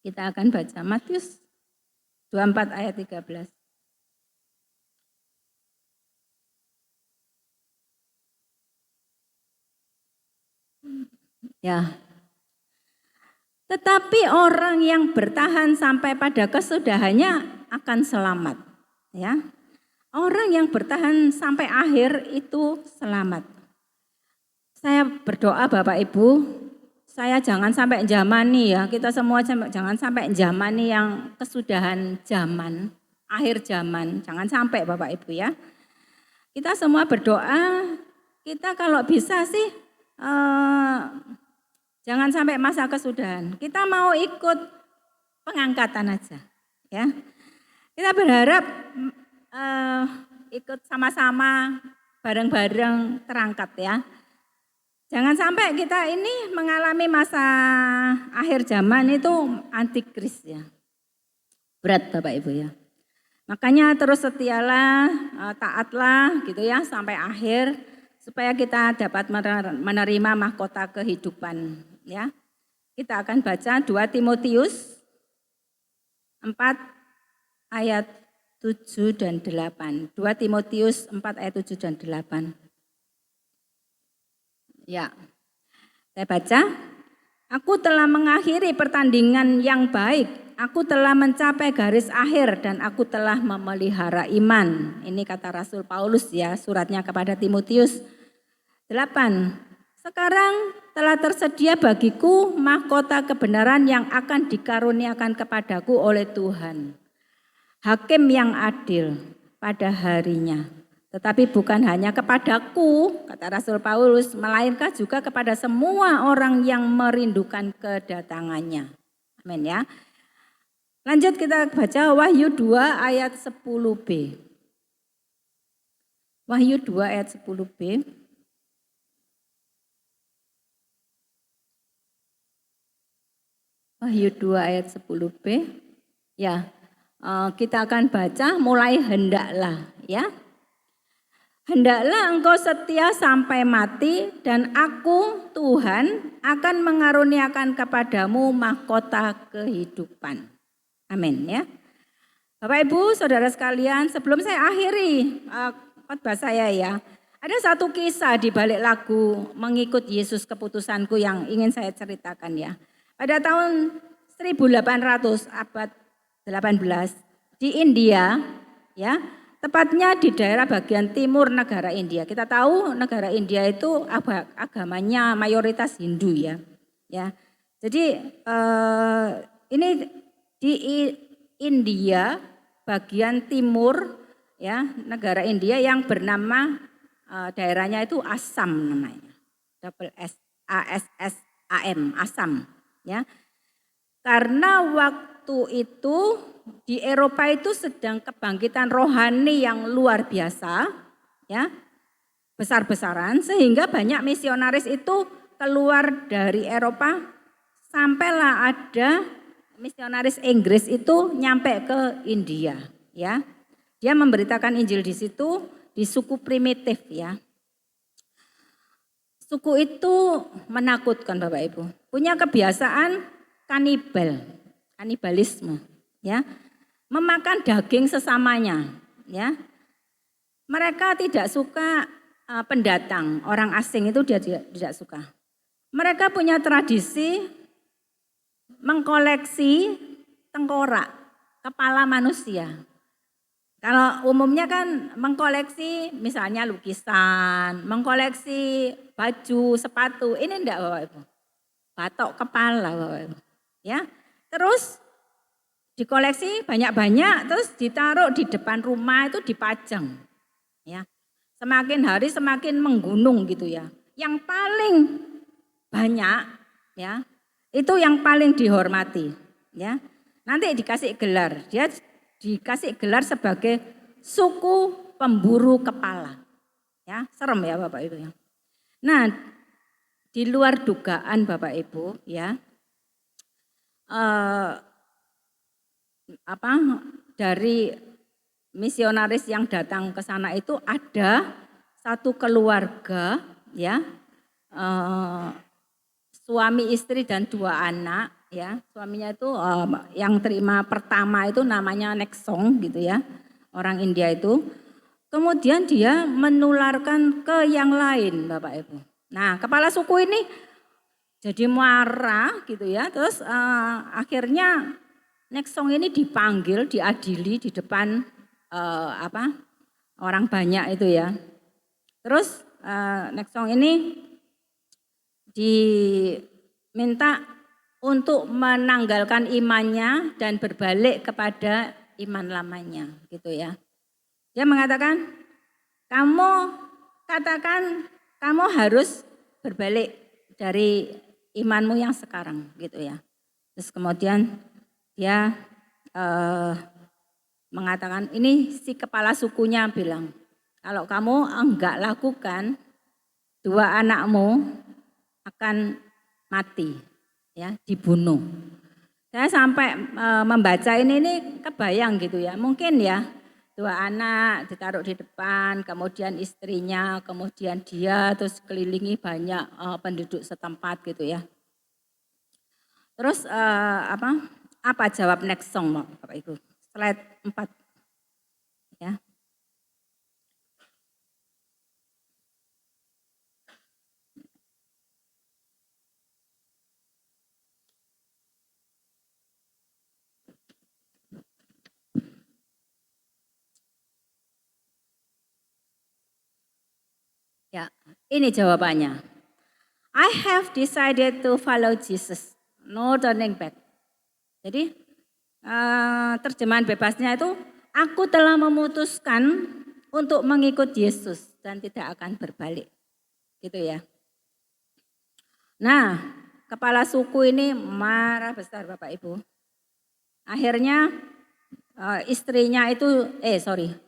A: Kita akan baca Matius 24 ayat 13. Ya. Tetapi orang yang bertahan sampai pada kesudahannya akan selamat, ya. Orang yang bertahan sampai akhir itu selamat. Saya berdoa Bapak Ibu, saya jangan sampai zamani ya, kita semua jangan sampai zamani yang kesudahan zaman, akhir zaman, jangan sampai Bapak Ibu ya. Kita semua berdoa, kita kalau bisa sih jangan sampai masa kesudahan. Kita mau ikut pengangkatan aja, ya. Kita berharap ikut sama-sama, bareng-bareng terangkat ya. Jangan sampai kita ini mengalami masa akhir zaman itu antikris ya. Berat Bapak Ibu ya. Makanya terus setialah, taatlah gitu ya sampai akhir supaya kita dapat menerima mahkota kehidupan ya. Kita akan baca 2 Timotius 4 ayat 7 dan 8. 2 Timotius 4 ayat 7 dan 8. Ya, saya baca. Aku telah mengakhiri pertandingan yang baik. aku telah mencapai garis akhir dan aku telah memelihara iman. Ini kata Rasul Paulus ya, suratnya kepada Timotius. 8. Sekarang telah tersedia bagiku mahkota kebenaran yang akan dikaruniakan kepadaku oleh Tuhan, Hakim yang adil pada harinya. Tetapi bukan hanya kepadaku, kata Rasul Paulus, melainkan juga kepada semua orang yang merindukan kedatangannya. Amin ya. Lanjut kita baca Wahyu 2 ayat 10b. Wahyu 2 ayat 10b. Wahyu 2 ayat 10b. Ya, kita akan baca mulai hendaklah ya. Hendaklah engkau setia sampai mati dan aku Tuhan akan mengaruniakan kepadamu mahkota kehidupan. Amin ya. Bapak Ibu saudara sekalian, sebelum saya akhiri khotbah saya ya, ada satu kisah di balik lagu Mengikut Yesus Keputusanku yang ingin saya ceritakan ya. Pada tahun 1800 abad 18 di India ya, tepatnya di daerah bagian timur negara India. Kita tahu negara India itu agamanya mayoritas Hindu ya. Ya. Jadi ini di India bagian timur ya, negara India yang bernama daerahnya itu Assam namanya. Double S A S S A M, Assam ya. Karena waktu itu di Eropa itu sedang kebangkitan rohani yang luar biasa ya, besar-besaran, sehingga banyak misionaris itu keluar dari Eropa, sampailah ada misionaris Inggris itu nyampe ke India ya. Dia memberitakan Injil di situ di suku primitif ya. Suku itu menakutkan Bapak Ibu, punya kebiasaan kanibalisme ya, memakan daging sesamanya ya. Mereka tidak suka pendatang, orang asing itu dia tidak suka. Mereka punya tradisi mengkoleksi tengkorak kepala manusia. Kalau umumnya kan mengkoleksi misalnya lukisan, mengkoleksi baju, sepatu, ini enggak Bapak Ibu. Batok kepala Bapak Ibu. Ya, terus dikoleksi banyak-banyak, terus ditaruh di depan rumah itu dipajang. Ya, semakin hari semakin menggunung gitu ya. Yang paling banyak ya, itu yang paling dihormati. Ya, nanti dikasih gelar, dia dikasih gelar sebagai suku pemburu kepala. Ya, serem ya Bapak Ibu ya. Nah, di luar dugaan Bapak Ibu ya. Dari misionaris yang datang ke sana itu ada satu keluarga ya, suami istri dan 2 anak ya. Suaminya itu yang terima pertama itu namanya Neksong gitu ya, orang India itu. Kemudian dia menularkan ke yang lain Bapak Ibu. Nah, kepala suku ini jadi marah gitu ya, terus akhirnya Neksong ini dipanggil, diadili di depan orang banyak itu ya. Terus Neksong ini diminta untuk menanggalkan imannya dan berbalik kepada iman lamanya gitu ya. Dia mengatakan, kamu harus berbalik dari imanmu yang sekarang gitu ya. Terus kemudian dia mengatakan, ini si kepala sukunya bilang, kalau kamu enggak lakukan, 2 anakmu akan mati ya, dibunuh. Saya sampai membaca ini kebayang gitu ya, mungkin ya 2 anak ditaruh di depan, kemudian istrinya, kemudian dia, terus kelilingi banyak penduduk setempat gitu ya. Terus apa jawab Neksong Bapak Ibu? Slide 4 ya. Ya, ini jawabannya. I have decided to follow Jesus, no turning back. Jadi terjemahan bebasnya itu, aku telah memutuskan untuk mengikut Yesus dan tidak akan berbalik. Gitu ya. Nah, kepala suku ini marah besar Bapak Ibu. Akhirnya istrinya itu,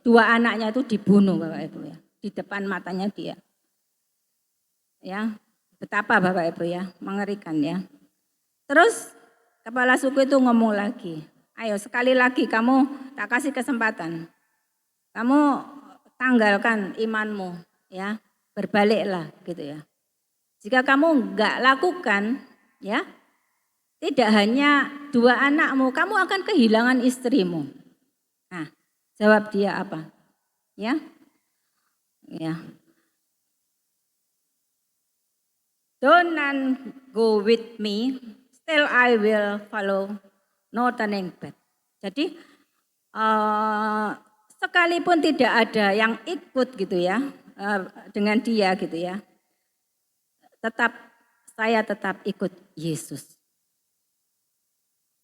A: dua anaknya itu dibunuh Bapak Ibu ya, di depan matanya dia. Ya, betapa Bapak Ibu ya, mengerikan ya. Terus kepala suku itu ngomong lagi, ayo sekali lagi kamu tak kasih kesempatan. Kamu tanggalkan imanmu ya, berbaliklah gitu ya. Jika kamu enggak lakukan ya, tidak hanya dua anakmu, kamu akan kehilangan istrimu. Nah, jawab dia apa? Ya. Ya. Don't go with me, still I will follow, no turning back. Jadi sekalipun tidak ada yang ikut gitu ya dengan dia gitu ya, saya tetap ikut Yesus.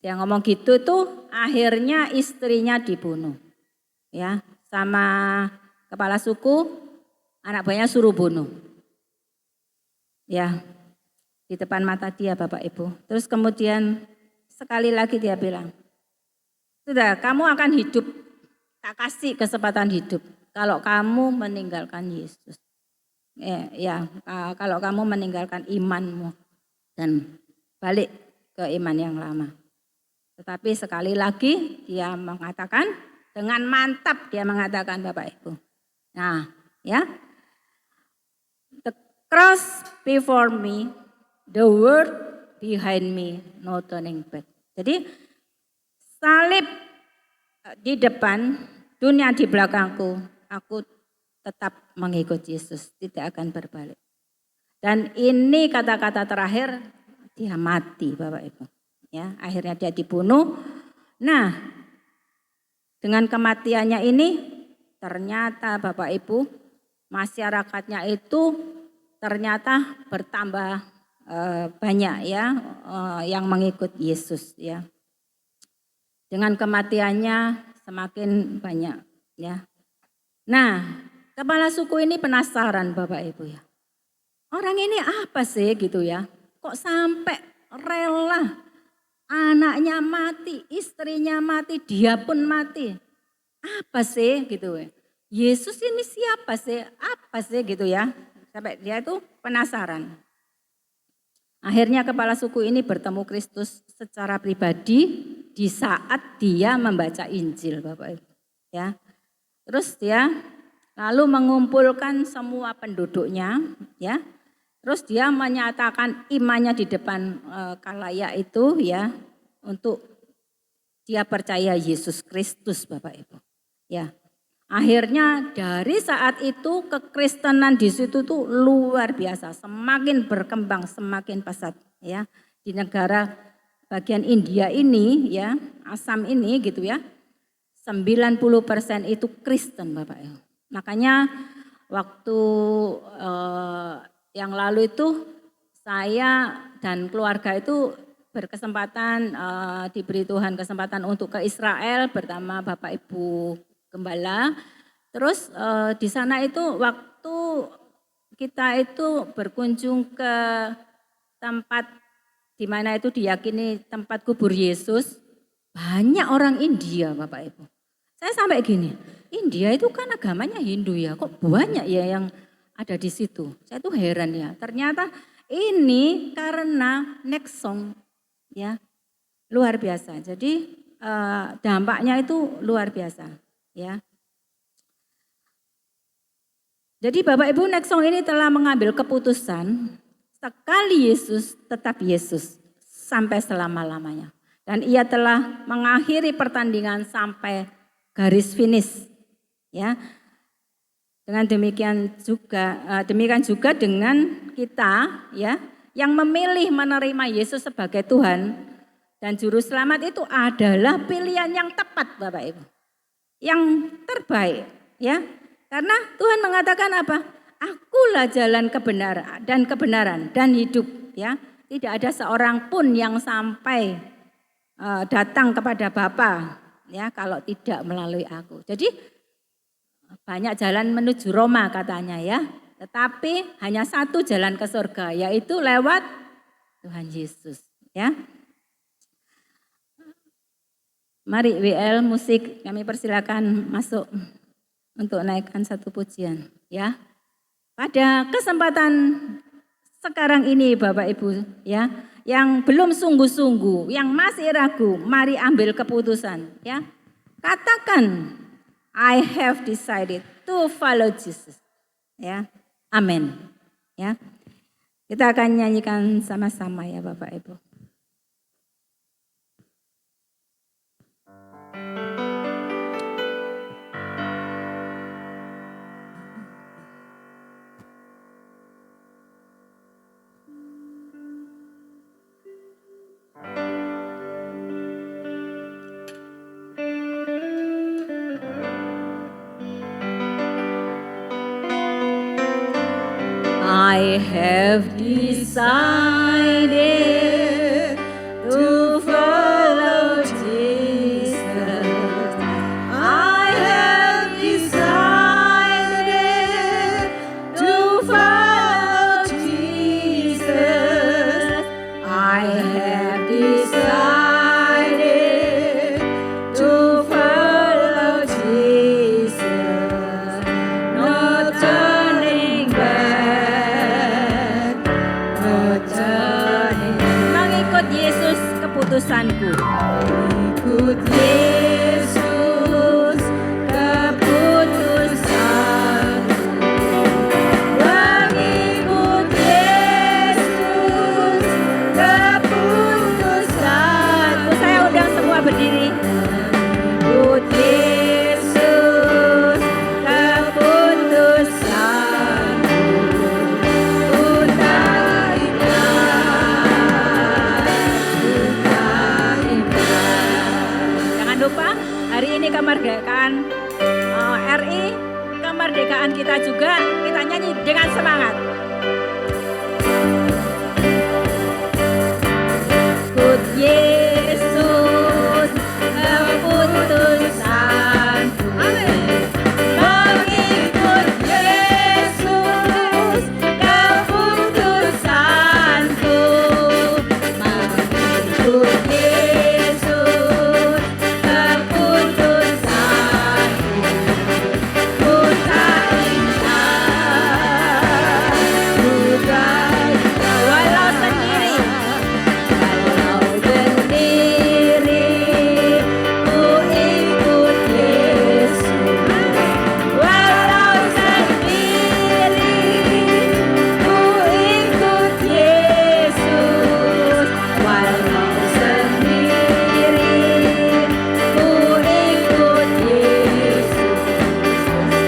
A: Dia ngomong gitu tuh akhirnya istrinya dibunuh. Ya, sama kepala suku, anak buahnya suruh bunuh. Ya, di depan mata dia Bapak Ibu. Terus kemudian sekali lagi dia bilang, sudah kamu akan hidup, tak kasih kesempatan hidup kalau kamu meninggalkan Yesus. Kalau kamu meninggalkan imanmu dan balik ke iman yang lama. Tetapi sekali lagi dia mengatakan, dengan mantap dia mengatakan Bapak Ibu. Nah ya, the cross before me, the world behind me, no turning back. Jadi salib di depan, dunia di belakangku, aku tetap mengikut Yesus, tidak akan berbalik. Dan ini kata-kata terakhir, dia mati Bapak Ibu. Ya, akhirnya dia dibunuh. Nah, dengan kematiannya ini ternyata Bapak Ibu, masyarakatnya itu ternyata bertambah banyak ya yang mengikut Yesus ya. Dengan kematiannya semakin banyak ya. Nah, kepala suku ini penasaran Bapak Ibu ya. Orang ini apa sih gitu ya? Kok sampai rela anaknya mati, istrinya mati, dia pun mati. Apa sih gitu ya? Yesus ini siapa sih? Apa sih gitu ya? Sampai dia itu penasaran. Akhirnya kepala suku ini bertemu Kristus secara pribadi di saat dia membaca Injil Bapak Ibu. Ya. Terus dia lalu mengumpulkan semua penduduknya ya. Terus dia menyatakan imannya di depan khalayak itu ya, untuk dia percaya Yesus Kristus Bapak Ibu. Ya. Akhirnya dari saat itu kekristenan di situ tuh luar biasa, semakin berkembang, semakin pesat ya. Di negara bagian India ini ya, Assam ini gitu ya. 90% itu Kristen Bapak Ibu. Makanya waktu yang lalu itu saya dan keluarga itu berkesempatan diberi Tuhan kesempatan untuk ke Israel bersama Bapak Ibu Gembala. Terus di sana itu waktu kita itu berkunjung ke tempat di mana itu diyakini tempat kubur Yesus, banyak orang India Bapak Ibu. Saya sampai gini, India itu kan agamanya Hindu ya, kok banyak ya yang ada di situ. Saya tuh heran ya, ternyata ini karena next song ya, luar biasa. Jadi dampaknya itu luar biasa ya. Jadi Bapak Ibu, Nexong ini telah mengambil keputusan sekali Yesus tetap Yesus sampai selama-lamanya. Dan ia telah mengakhiri pertandingan sampai garis finish. Ya. Dengan demikian juga dengan kita ya yang memilih menerima Yesus sebagai Tuhan dan juru selamat itu adalah pilihan yang tepat Bapak Ibu. Yang terbaik ya. Karena Tuhan mengatakan apa? Akulah jalan kebenaran dan hidup, ya. Tidak ada seorang pun yang sampai datang kepada Bapa, ya, kalau tidak melalui aku. Jadi banyak jalan menuju Roma katanya, ya. Tetapi hanya satu jalan ke surga, yaitu lewat Tuhan Yesus, ya. Mari WL musik, kami persilakan masuk untuk naikkan satu pujian, ya. Pada kesempatan sekarang ini Bapak Ibu, ya, yang belum sungguh-sungguh, yang masih ragu, mari ambil keputusan, ya. Katakan, I have decided to follow Jesus. Ya. Amin. Ya. Kita akan nyanyikan sama-sama ya Bapak Ibu. I have decided to follow Jesus. I have decided to follow Jesus. I have decided to follow Jesus. No turning back. Mengikut Yesus keputusanku. Ikut Yesus keputusanku. Mengikut Yesus keputusanku. Saya undang semua berdiri. Ikut Yesus keputusanku. Jangan lupa hari ini kemerdekaan RI, kemerdekaan kita juga, kita nyanyi dengan semangat. Ikut Yesus keputusanku. Mengikut Yesus keputusanku. Mengikut Yesus keputusanku. Ku tak ingat, walau sendiri, ku ikut Yesus. Walau sendiri, ku ikut Yesus. Walau sendiri, ku ikut Yesus.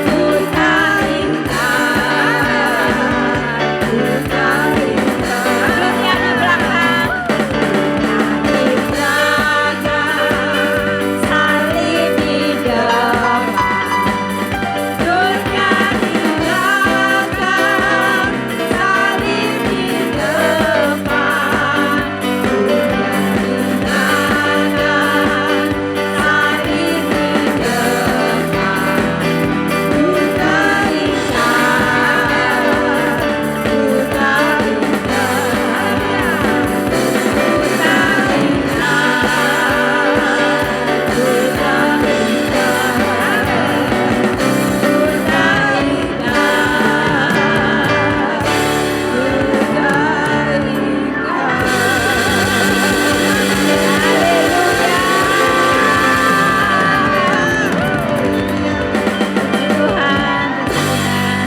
A: Ku tak ingat, ku tak ingat. Dunia di belakang, salib di depan. Dunia di belakang, salib di depan. Dunia di kanan, salib di depan. Ku tak ingat, ku tak ingat.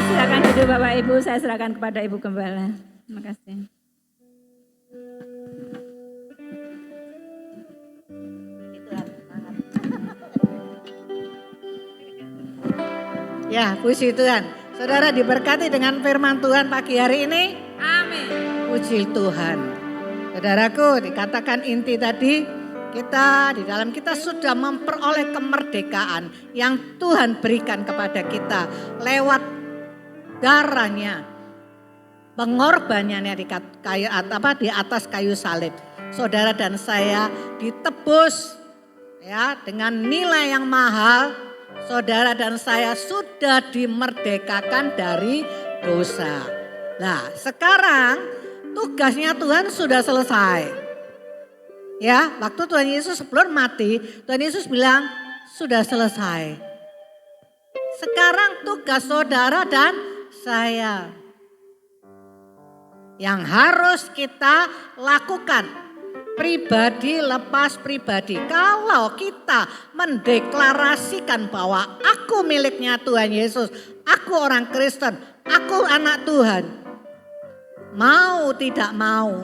A: Silakan duduk Bapak Ibu, saya serahkan kepada Ibu Gembala. Terima kasih.
B: Ya, puji Tuhan. Saudara diberkati dengan firman Tuhan pagi hari ini.
A: Amin.
B: Puji Tuhan. Saudaraku, dikatakan inti tadi, kita di dalam kita sudah memperoleh kemerdekaan yang Tuhan berikan kepada kita lewat darahnya, pengorbanannya di atas kayu salib. Saudara dan saya ditebus ya dengan nilai yang mahal. Saudara dan saya sudah dimerdekakan dari dosa. Nah, sekarang tugasnya Tuhan sudah selesai. Ya, waktu Tuhan Yesus sebelum mati, Tuhan Yesus bilang sudah selesai. Sekarang tugas saudara dan saya yang harus kita lakukan, pribadi lepas pribadi. Kalau kita mendeklarasikan bahwa aku miliknya Tuhan Yesus, aku orang Kristen, aku anak Tuhan, mau tidak mau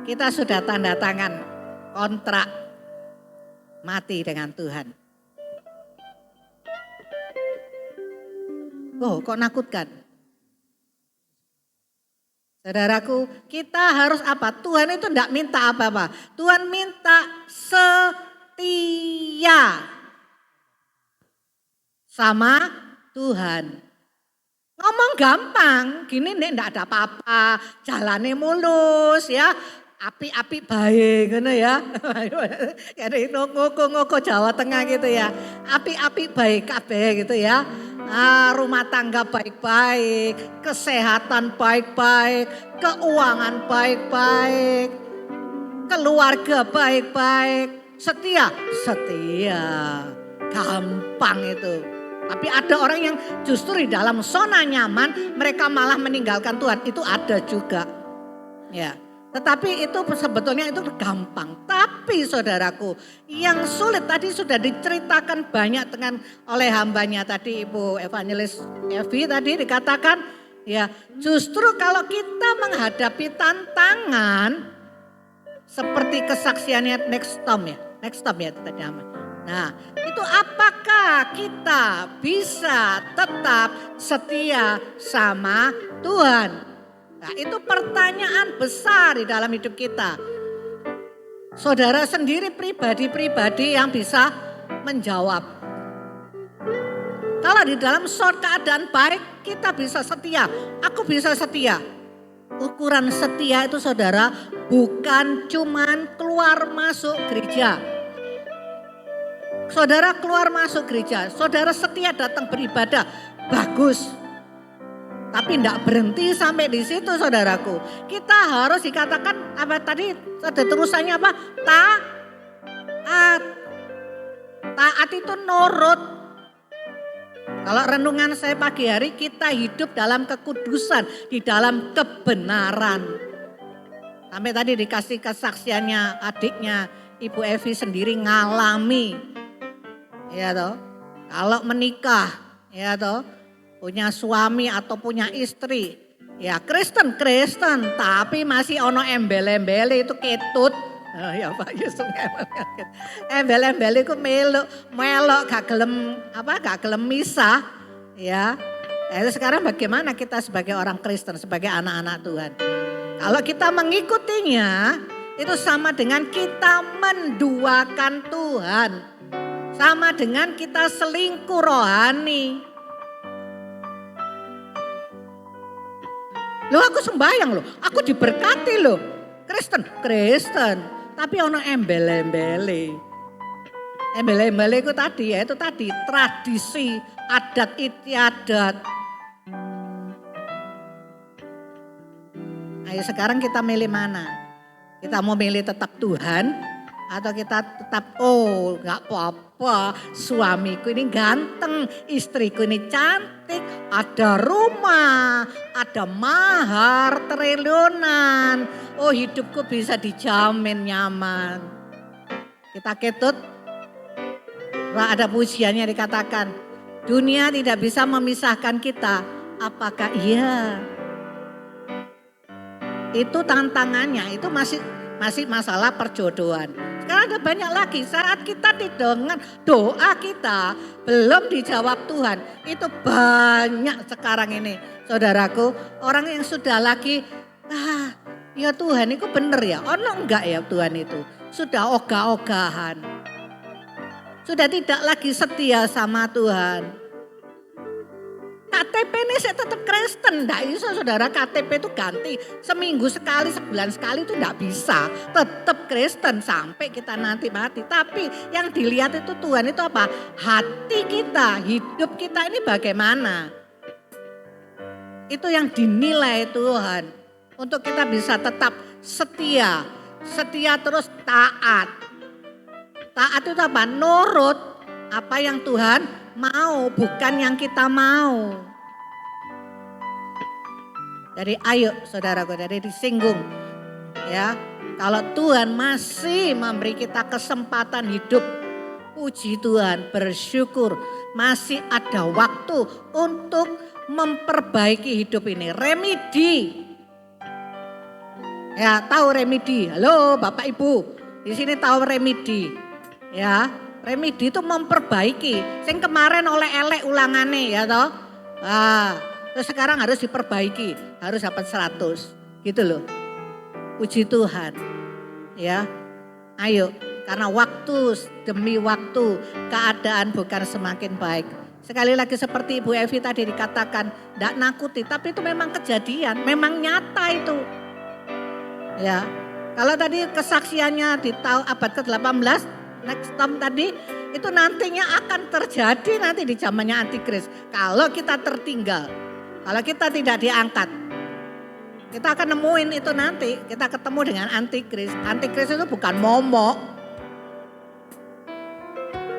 B: kita sudah tanda tangan kontrak mati dengan Tuhan. Oh, kok nakutkan? Saudaraku, kita harus apa? Tuhan itu tidak minta apa-apa. Tuhan minta setia sama Tuhan. Ngomong gampang, gini nih tidak ada apa-apa, jalannya mulus ya. Api-api baik gitu ya. Kayak ngoko-ngoko Jawa Tengah gitu ya. Api-api baik kabeh gitu ya. Rumah tangga baik-baik, kesehatan baik-baik, keuangan baik-baik, keluarga baik-baik, setia. Gampang itu. Tapi ada orang yang justru di dalam zona nyaman mereka malah meninggalkan Tuhan. Itu ada juga. Ya. Tetapi itu sebetulnya itu gampang. Tapi saudaraku, yang sulit tadi sudah diceritakan banyak dengan oleh hambanya tadi Ibu Evangelis Evi tadi dikatakan ya justru kalau kita menghadapi tantangan seperti kesaksiannya next time ya tadi namanya. Nah itu apakah kita bisa tetap setia sama Tuhan? Nah itu pertanyaan besar di dalam hidup kita. Saudara sendiri pribadi-pribadi yang bisa menjawab. Kalau di dalam keadaan baik kita bisa setia. Aku bisa setia. Ukuran setia itu saudara bukan cuman keluar masuk gereja. Saudara keluar masuk gereja, saudara setia datang beribadah, bagus. Tapi tidak berhenti sampai di situ saudaraku. Kita harus dikatakan apa tadi ada terusannya apa? Taat. Taat itu nurut. Kalau renungan saya pagi hari kita hidup dalam kekudusan, di dalam kebenaran. Sampai tadi dikasih kesaksiannya adiknya Ibu Evi sendiri ngalami. Ya toh. Kalau menikah, ya toh. Punya suami atau punya istri. Ya Kristen, tapi masih ono embel-embel itu ketut. Oh, ya Pak Yusuf embel-embel itu melok gak gelem misah. Ya. Itu sekarang bagaimana kita sebagai orang Kristen, sebagai anak-anak Tuhan. Kalau kita mengikutinya, itu sama dengan kita menduakan Tuhan. Sama dengan kita selingkuh rohani. Loh aku sembahyang loh, aku diberkati loh. Kristen, tapi ono embel-embele. Embel-embele itu tadi ya, itu tadi tradisi, adat istiadat. Ayo sekarang kita milih mana? Kita mau milih tetap Tuhan atau kita tetap gak apa-apa, suamiku ini ganteng, istriku ini cantik, ada rumah, ada mahar triliunan, hidupku bisa dijamin nyaman. Kita ketut, ada pujiannya dikatakan, dunia tidak bisa memisahkan kita, apakah iya? Itu tantangannya, itu masih masalah perjodohan. Sekarang ada banyak lagi saat kita dengan doa kita belum dijawab Tuhan. Itu banyak sekarang ini saudaraku. Orang yang sudah lagi, ya Tuhan itu benar ya. Ono enggak ya Tuhan itu. Sudah ogah-ogahan. Sudah tidak lagi setia sama Tuhan. KTP ini saya tetap Kristen, enggak bisa saudara KTP itu ganti seminggu sekali, sebulan sekali itu enggak bisa. Tetap Kristen sampai kita nanti mati. Tapi yang dilihat itu Tuhan itu apa? Hati kita, hidup kita ini bagaimana? Itu yang dinilai Tuhan. Untuk kita bisa tetap setia, setia terus taat. Taat itu apa? Nurut apa yang Tuhan mau, bukan yang kita mau. Jadi ayo saudaraku, dari disinggung ya. Kalau Tuhan masih memberi kita kesempatan hidup, puji Tuhan, bersyukur masih ada waktu untuk memperbaiki hidup ini. Remedi. Ya, tahu remedi. Halo Bapak Ibu, di sini tahu remedi. Ya, remedi itu memperbaiki. Sing kemarin oleh elek ulangane ya toh. Terus sekarang harus diperbaiki, harus dapat 100. Gitu loh. Puji Tuhan. Ya. Ayo, karena waktu demi waktu keadaan bukan semakin baik. Sekali lagi seperti Ibu Evi tadi dikatakan, enggak nakuti, tapi itu memang kejadian, memang nyata itu. Ya. Kalau tadi kesaksiannya di tahun abad ke-18, next time tadi itu nantinya akan terjadi nanti di zamannya antikris. Kalau kita tertinggal, kalau kita tidak diangkat, kita akan nemuin itu nanti. Kita ketemu dengan antikris. Antikris itu bukan momok.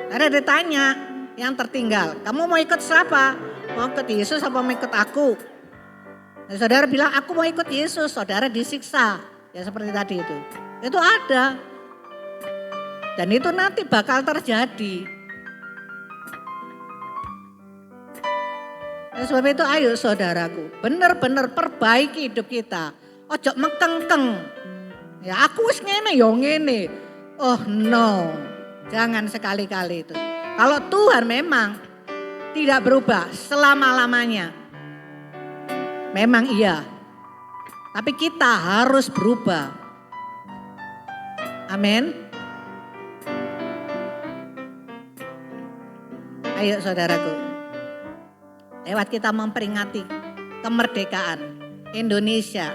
B: Ada ditanya yang tertinggal, kamu mau ikut siapa? Mau ikut Yesus apa mau ikut aku? Nah, saudara bilang aku mau ikut Yesus, saudara disiksa. Ya seperti tadi itu. Itu ada. Dan itu nanti bakal terjadi. Oleh sebab itu ayo saudaraku, benar-benar perbaiki hidup kita. Ojo mengkengkeng. Ya aku wis ngene yo ngene. Oh no, jangan sekali-kali itu. Kalau Tuhan memang tidak berubah selama-lamanya. Memang iya. Tapi kita harus berubah. Amin. Ayo saudaraku, lewat kita memperingati kemerdekaan Indonesia,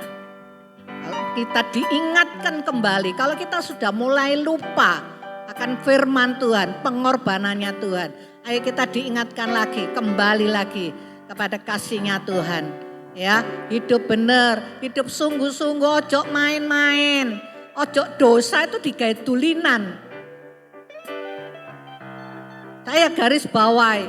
B: kita diingatkan kembali kalau kita sudah mulai lupa akan firman Tuhan, pengorbanannya Tuhan. Ayo kita diingatkan lagi, kembali lagi kepada kasihnya Tuhan. Ya, hidup benar, hidup sungguh-sungguh, ojo main-main, ojo dosa itu digawe tulinan. Saya garis bawahi,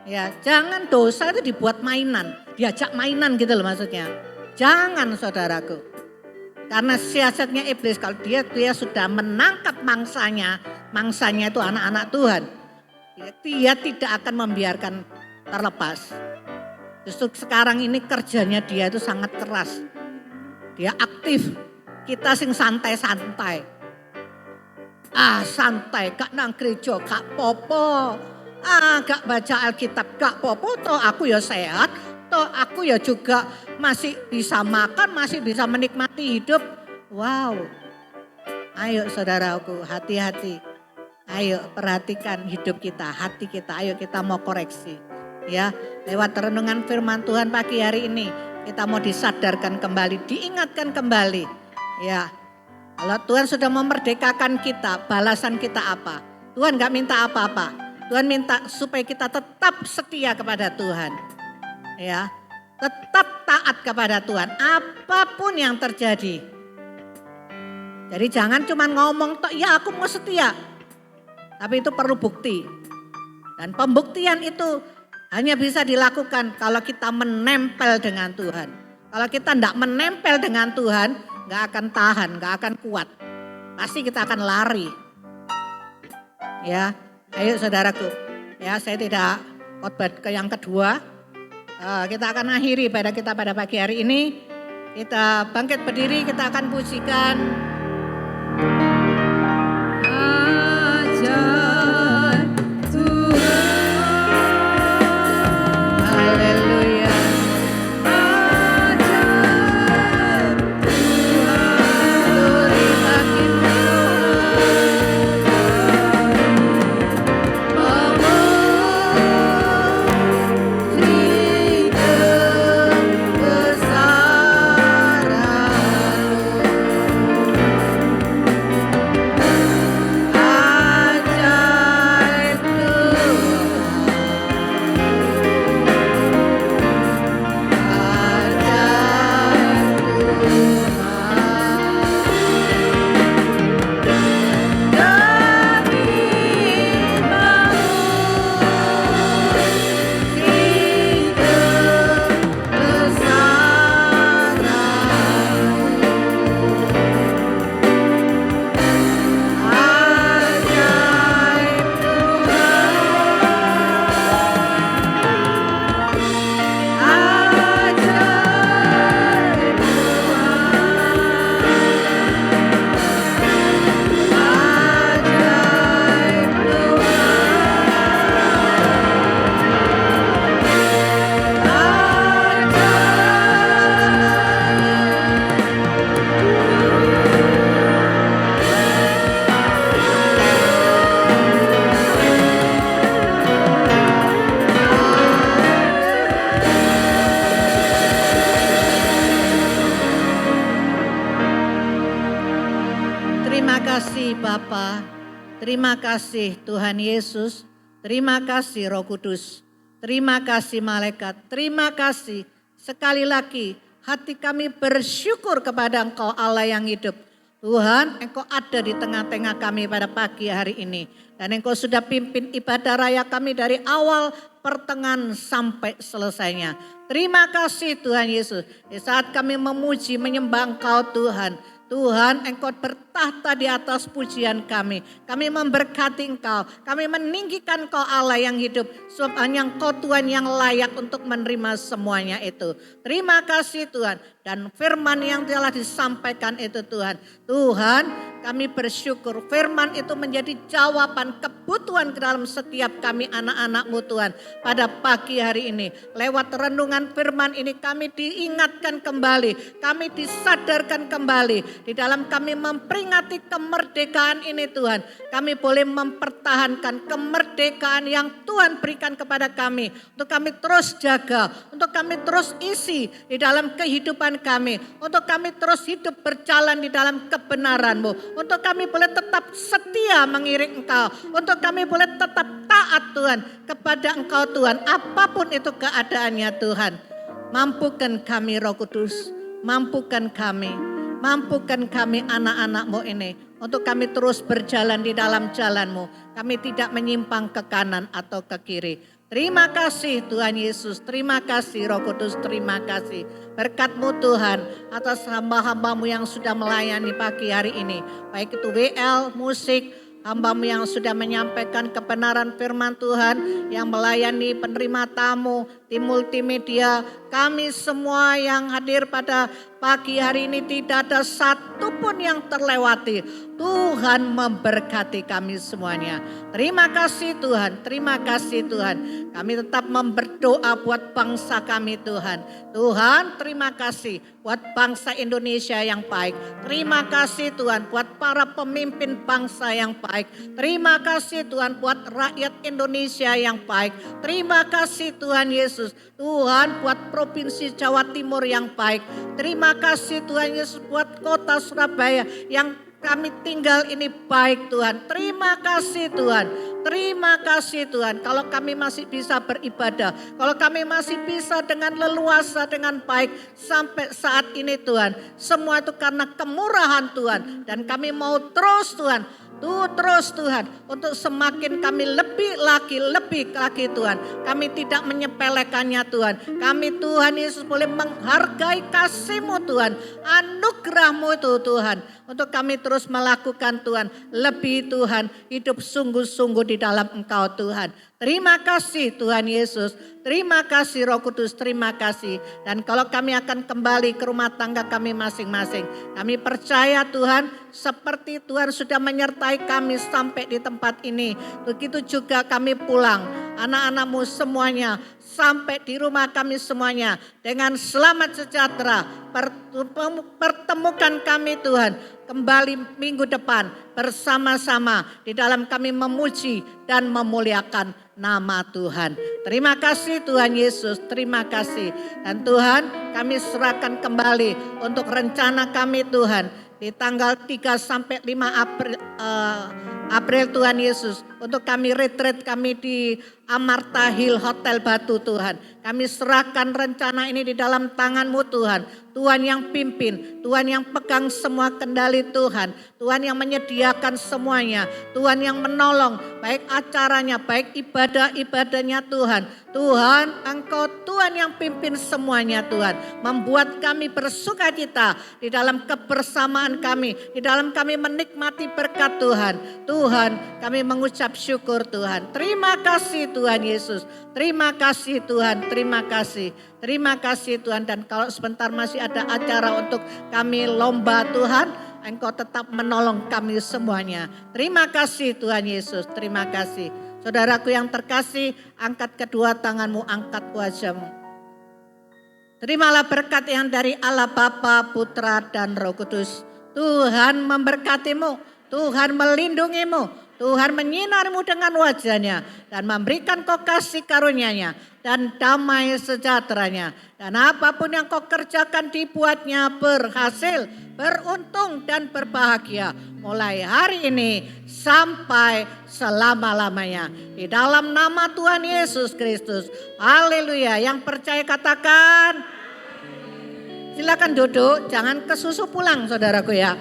B: ya jangan dosa itu dibuat mainan, diajak mainan gitu loh maksudnya. Jangan saudaraku, karena siasatnya iblis kalau dia sudah menangkap mangsanya itu anak-anak Tuhan, dia tidak akan membiarkan terlepas. Justru sekarang ini kerjanya dia itu sangat keras, dia aktif, kita sing santai-santai. Santai, gak nang gereja, gak popo. Gak baca Alkitab, gak popo. Toh aku ya sehat, toh aku ya juga masih bisa makan, masih bisa menikmati hidup. Wow. Ayo saudaraku, hati-hati. Ayo perhatikan hidup kita, hati kita. Ayo kita mau koreksi. Ya, lewat renungan firman Tuhan pagi hari ini, kita mau disadarkan kembali, diingatkan kembali. Ya. Kalau Tuhan sudah memerdekakan kita, balasan kita apa? Tuhan gak minta apa-apa. Tuhan minta supaya kita tetap setia kepada Tuhan. Ya, tetap taat kepada Tuhan. Apapun yang terjadi. Jadi jangan cuma ngomong, ya aku mau setia. Tapi itu perlu bukti. Dan pembuktian itu hanya bisa dilakukan kalau kita menempel dengan Tuhan. Kalau kita tidak menempel dengan Tuhan, gak akan tahan, gak akan kuat. Pasti kita akan lari. Ya, ayo saudaraku. Ya, saya tidak khotbah ke yang kedua. Kita akan akhiri pada kita pada pagi hari ini. Kita bangkit berdiri, kita akan pujikan. Ajar Tuhan. Haleluya. kasih Bapa, terima kasih Tuhan Yesus, terima kasih Roh Kudus, terima kasih malaikat, terima kasih sekali lagi hati kami bersyukur kepada Engkau Allah yang hidup. Tuhan, Engkau ada di tengah-tengah kami pada pagi hari ini. Dan Engkau sudah pimpin ibadah raya kami dari awal, pertengahan sampai selesainya. Terima kasih Tuhan Yesus. Di saat kami memuji, menyembah Engkau Tuhan. Tuhan, Engkau bertahta di atas pujian kami. Kami memberkati Engkau. Kami meninggikan Engkau Allah yang hidup. Sebab hanya Engkau Tuhan yang layak untuk menerima semuanya itu. Terima kasih Tuhan. Dan firman yang telah disampaikan itu Tuhan. Tuhan, kami bersyukur firman itu menjadi jawaban kebutuhan ke dalam setiap kami anak-anak-Mu Tuhan. Pada pagi hari ini. Lewat renungan firman ini kami diingatkan kembali. Kami disadarkan kembali. Di dalam kami memperingati kemerdekaan ini Tuhan. Kami boleh mempertahankan kemerdekaan yang Tuhan berikan kepada kami. Untuk kami terus jaga. Untuk kami terus isi di dalam kehidupan kami. Untuk kami terus hidup berjalan di dalam kebenaran-Mu. Untuk kami boleh tetap setia mengiring Engkau. Untuk kami boleh tetap taat Tuhan kepada Engkau Tuhan. Apapun itu keadaannya Tuhan. Mampukan kami Roh Kudus. Mampukan kami. Mampukan kami anak-anak-Mu ini. Untuk kami terus berjalan di dalam jalan-Mu. Kami tidak menyimpang ke kanan atau ke kiri. Terima kasih Tuhan Yesus, terima kasih Roh Kudus, terima kasih. Berkat-Mu Tuhan atas hamba-hamba-Mu yang sudah melayani pagi hari ini. Baik itu WL, musik, hamba-Mu yang sudah menyampaikan kebenaran firman Tuhan. Yang melayani penerima tamu, tim multimedia. Kami semua yang hadir pada pagi hari ini tidak ada satupun yang terlewati. Tuhan memberkati kami semuanya. Terima kasih Tuhan, terima kasih Tuhan. Kami tetap berdoa buat bangsa kami Tuhan. Tuhan terima kasih buat bangsa Indonesia yang baik. Terima kasih Tuhan buat para pemimpin bangsa yang baik. Terima kasih Tuhan buat rakyat Indonesia yang baik. Terima kasih Tuhan Yesus. Tuhan buat Provinsi Jawa Timur yang baik. Terima kasih Tuhan Yesus buat kota Surabaya yang kami tinggal ini baik Tuhan. Terima kasih Tuhan. Terima kasih Tuhan. Kalau kami masih bisa beribadah. Kalau kami masih bisa dengan leluasa, dengan baik. Sampai saat ini Tuhan. Semua itu karena kemurahan Tuhan. Dan kami mau terus Tuhan. Terus Tuhan. Untuk semakin kami lebih lagi Tuhan. Kami tidak menyepelekannya Tuhan. Kami Tuhan Yesus boleh menghargai kasih-Mu Tuhan. Anugerah-Mu itu Tuhan. Untuk kami terus melakukan Tuhan. Lebih Tuhan. Hidup sungguh-sungguh di dalam Engkau Tuhan. Terima kasih Tuhan Yesus. Terima kasih Roh Kudus, terima kasih. Dan kalau kami akan kembali ke rumah tangga kami masing-masing. Kami percaya Tuhan seperti Tuhan sudah menyertai kami sampai di tempat ini. Begitu juga kami pulang. Anak-anak-Mu semuanya sampai di rumah kami semuanya. Dengan selamat sejahtera. Pertemukan kami Tuhan. Kembali minggu depan bersama-sama di dalam kami memuji dan memuliakan nama Tuhan. Terima kasih Tuhan Yesus, terima kasih. Dan Tuhan kami serahkan kembali untuk rencana kami Tuhan. Di tanggal 3 sampai 5 April Tuhan Yesus. Untuk kami retreat kami di Amarta Hill Hotel Batu Tuhan. Kami serahkan rencana ini di dalam tangan-Mu Tuhan. Tuhan yang pimpin, Tuhan yang pegang semua kendali Tuhan. Tuhan yang menyediakan semuanya. Tuhan yang menolong baik acaranya, baik ibadah-ibadahnya Tuhan. Tuhan, Engkau Tuhan yang pimpin semuanya Tuhan. Membuat kami bersukacita di dalam kebersamaan kami. Di dalam kami menikmati berkat Tuhan. Tuhan, kami mengucap syukur Tuhan. Terima kasih Tuhan Yesus. Terima kasih Tuhan, terima kasih. Terima kasih Tuhan, dan kalau sebentar masih ada acara untuk kami lomba Tuhan, Engkau tetap menolong kami semuanya. Terima kasih Tuhan Yesus, terima kasih. Saudaraku yang terkasih, angkat kedua tanganmu, angkat wajahmu. Terimalah berkat yang dari Allah Bapa, Putra dan Roh Kudus. Tuhan memberkatimu, Tuhan melindungimu. Tuhan menyinarimu dengan wajahnya dan memberikan kau kasih karunia-Nya dan damai sejahteranya. Dan apapun yang kau kerjakan dibuatnya berhasil. beruntung dan berbahagia mulai hari ini sampai selama-lamanya. Di dalam nama Tuhan Yesus Kristus. Haleluya. Yang percaya katakan. Silakan duduk, jangan kesusu pulang saudaraku ya.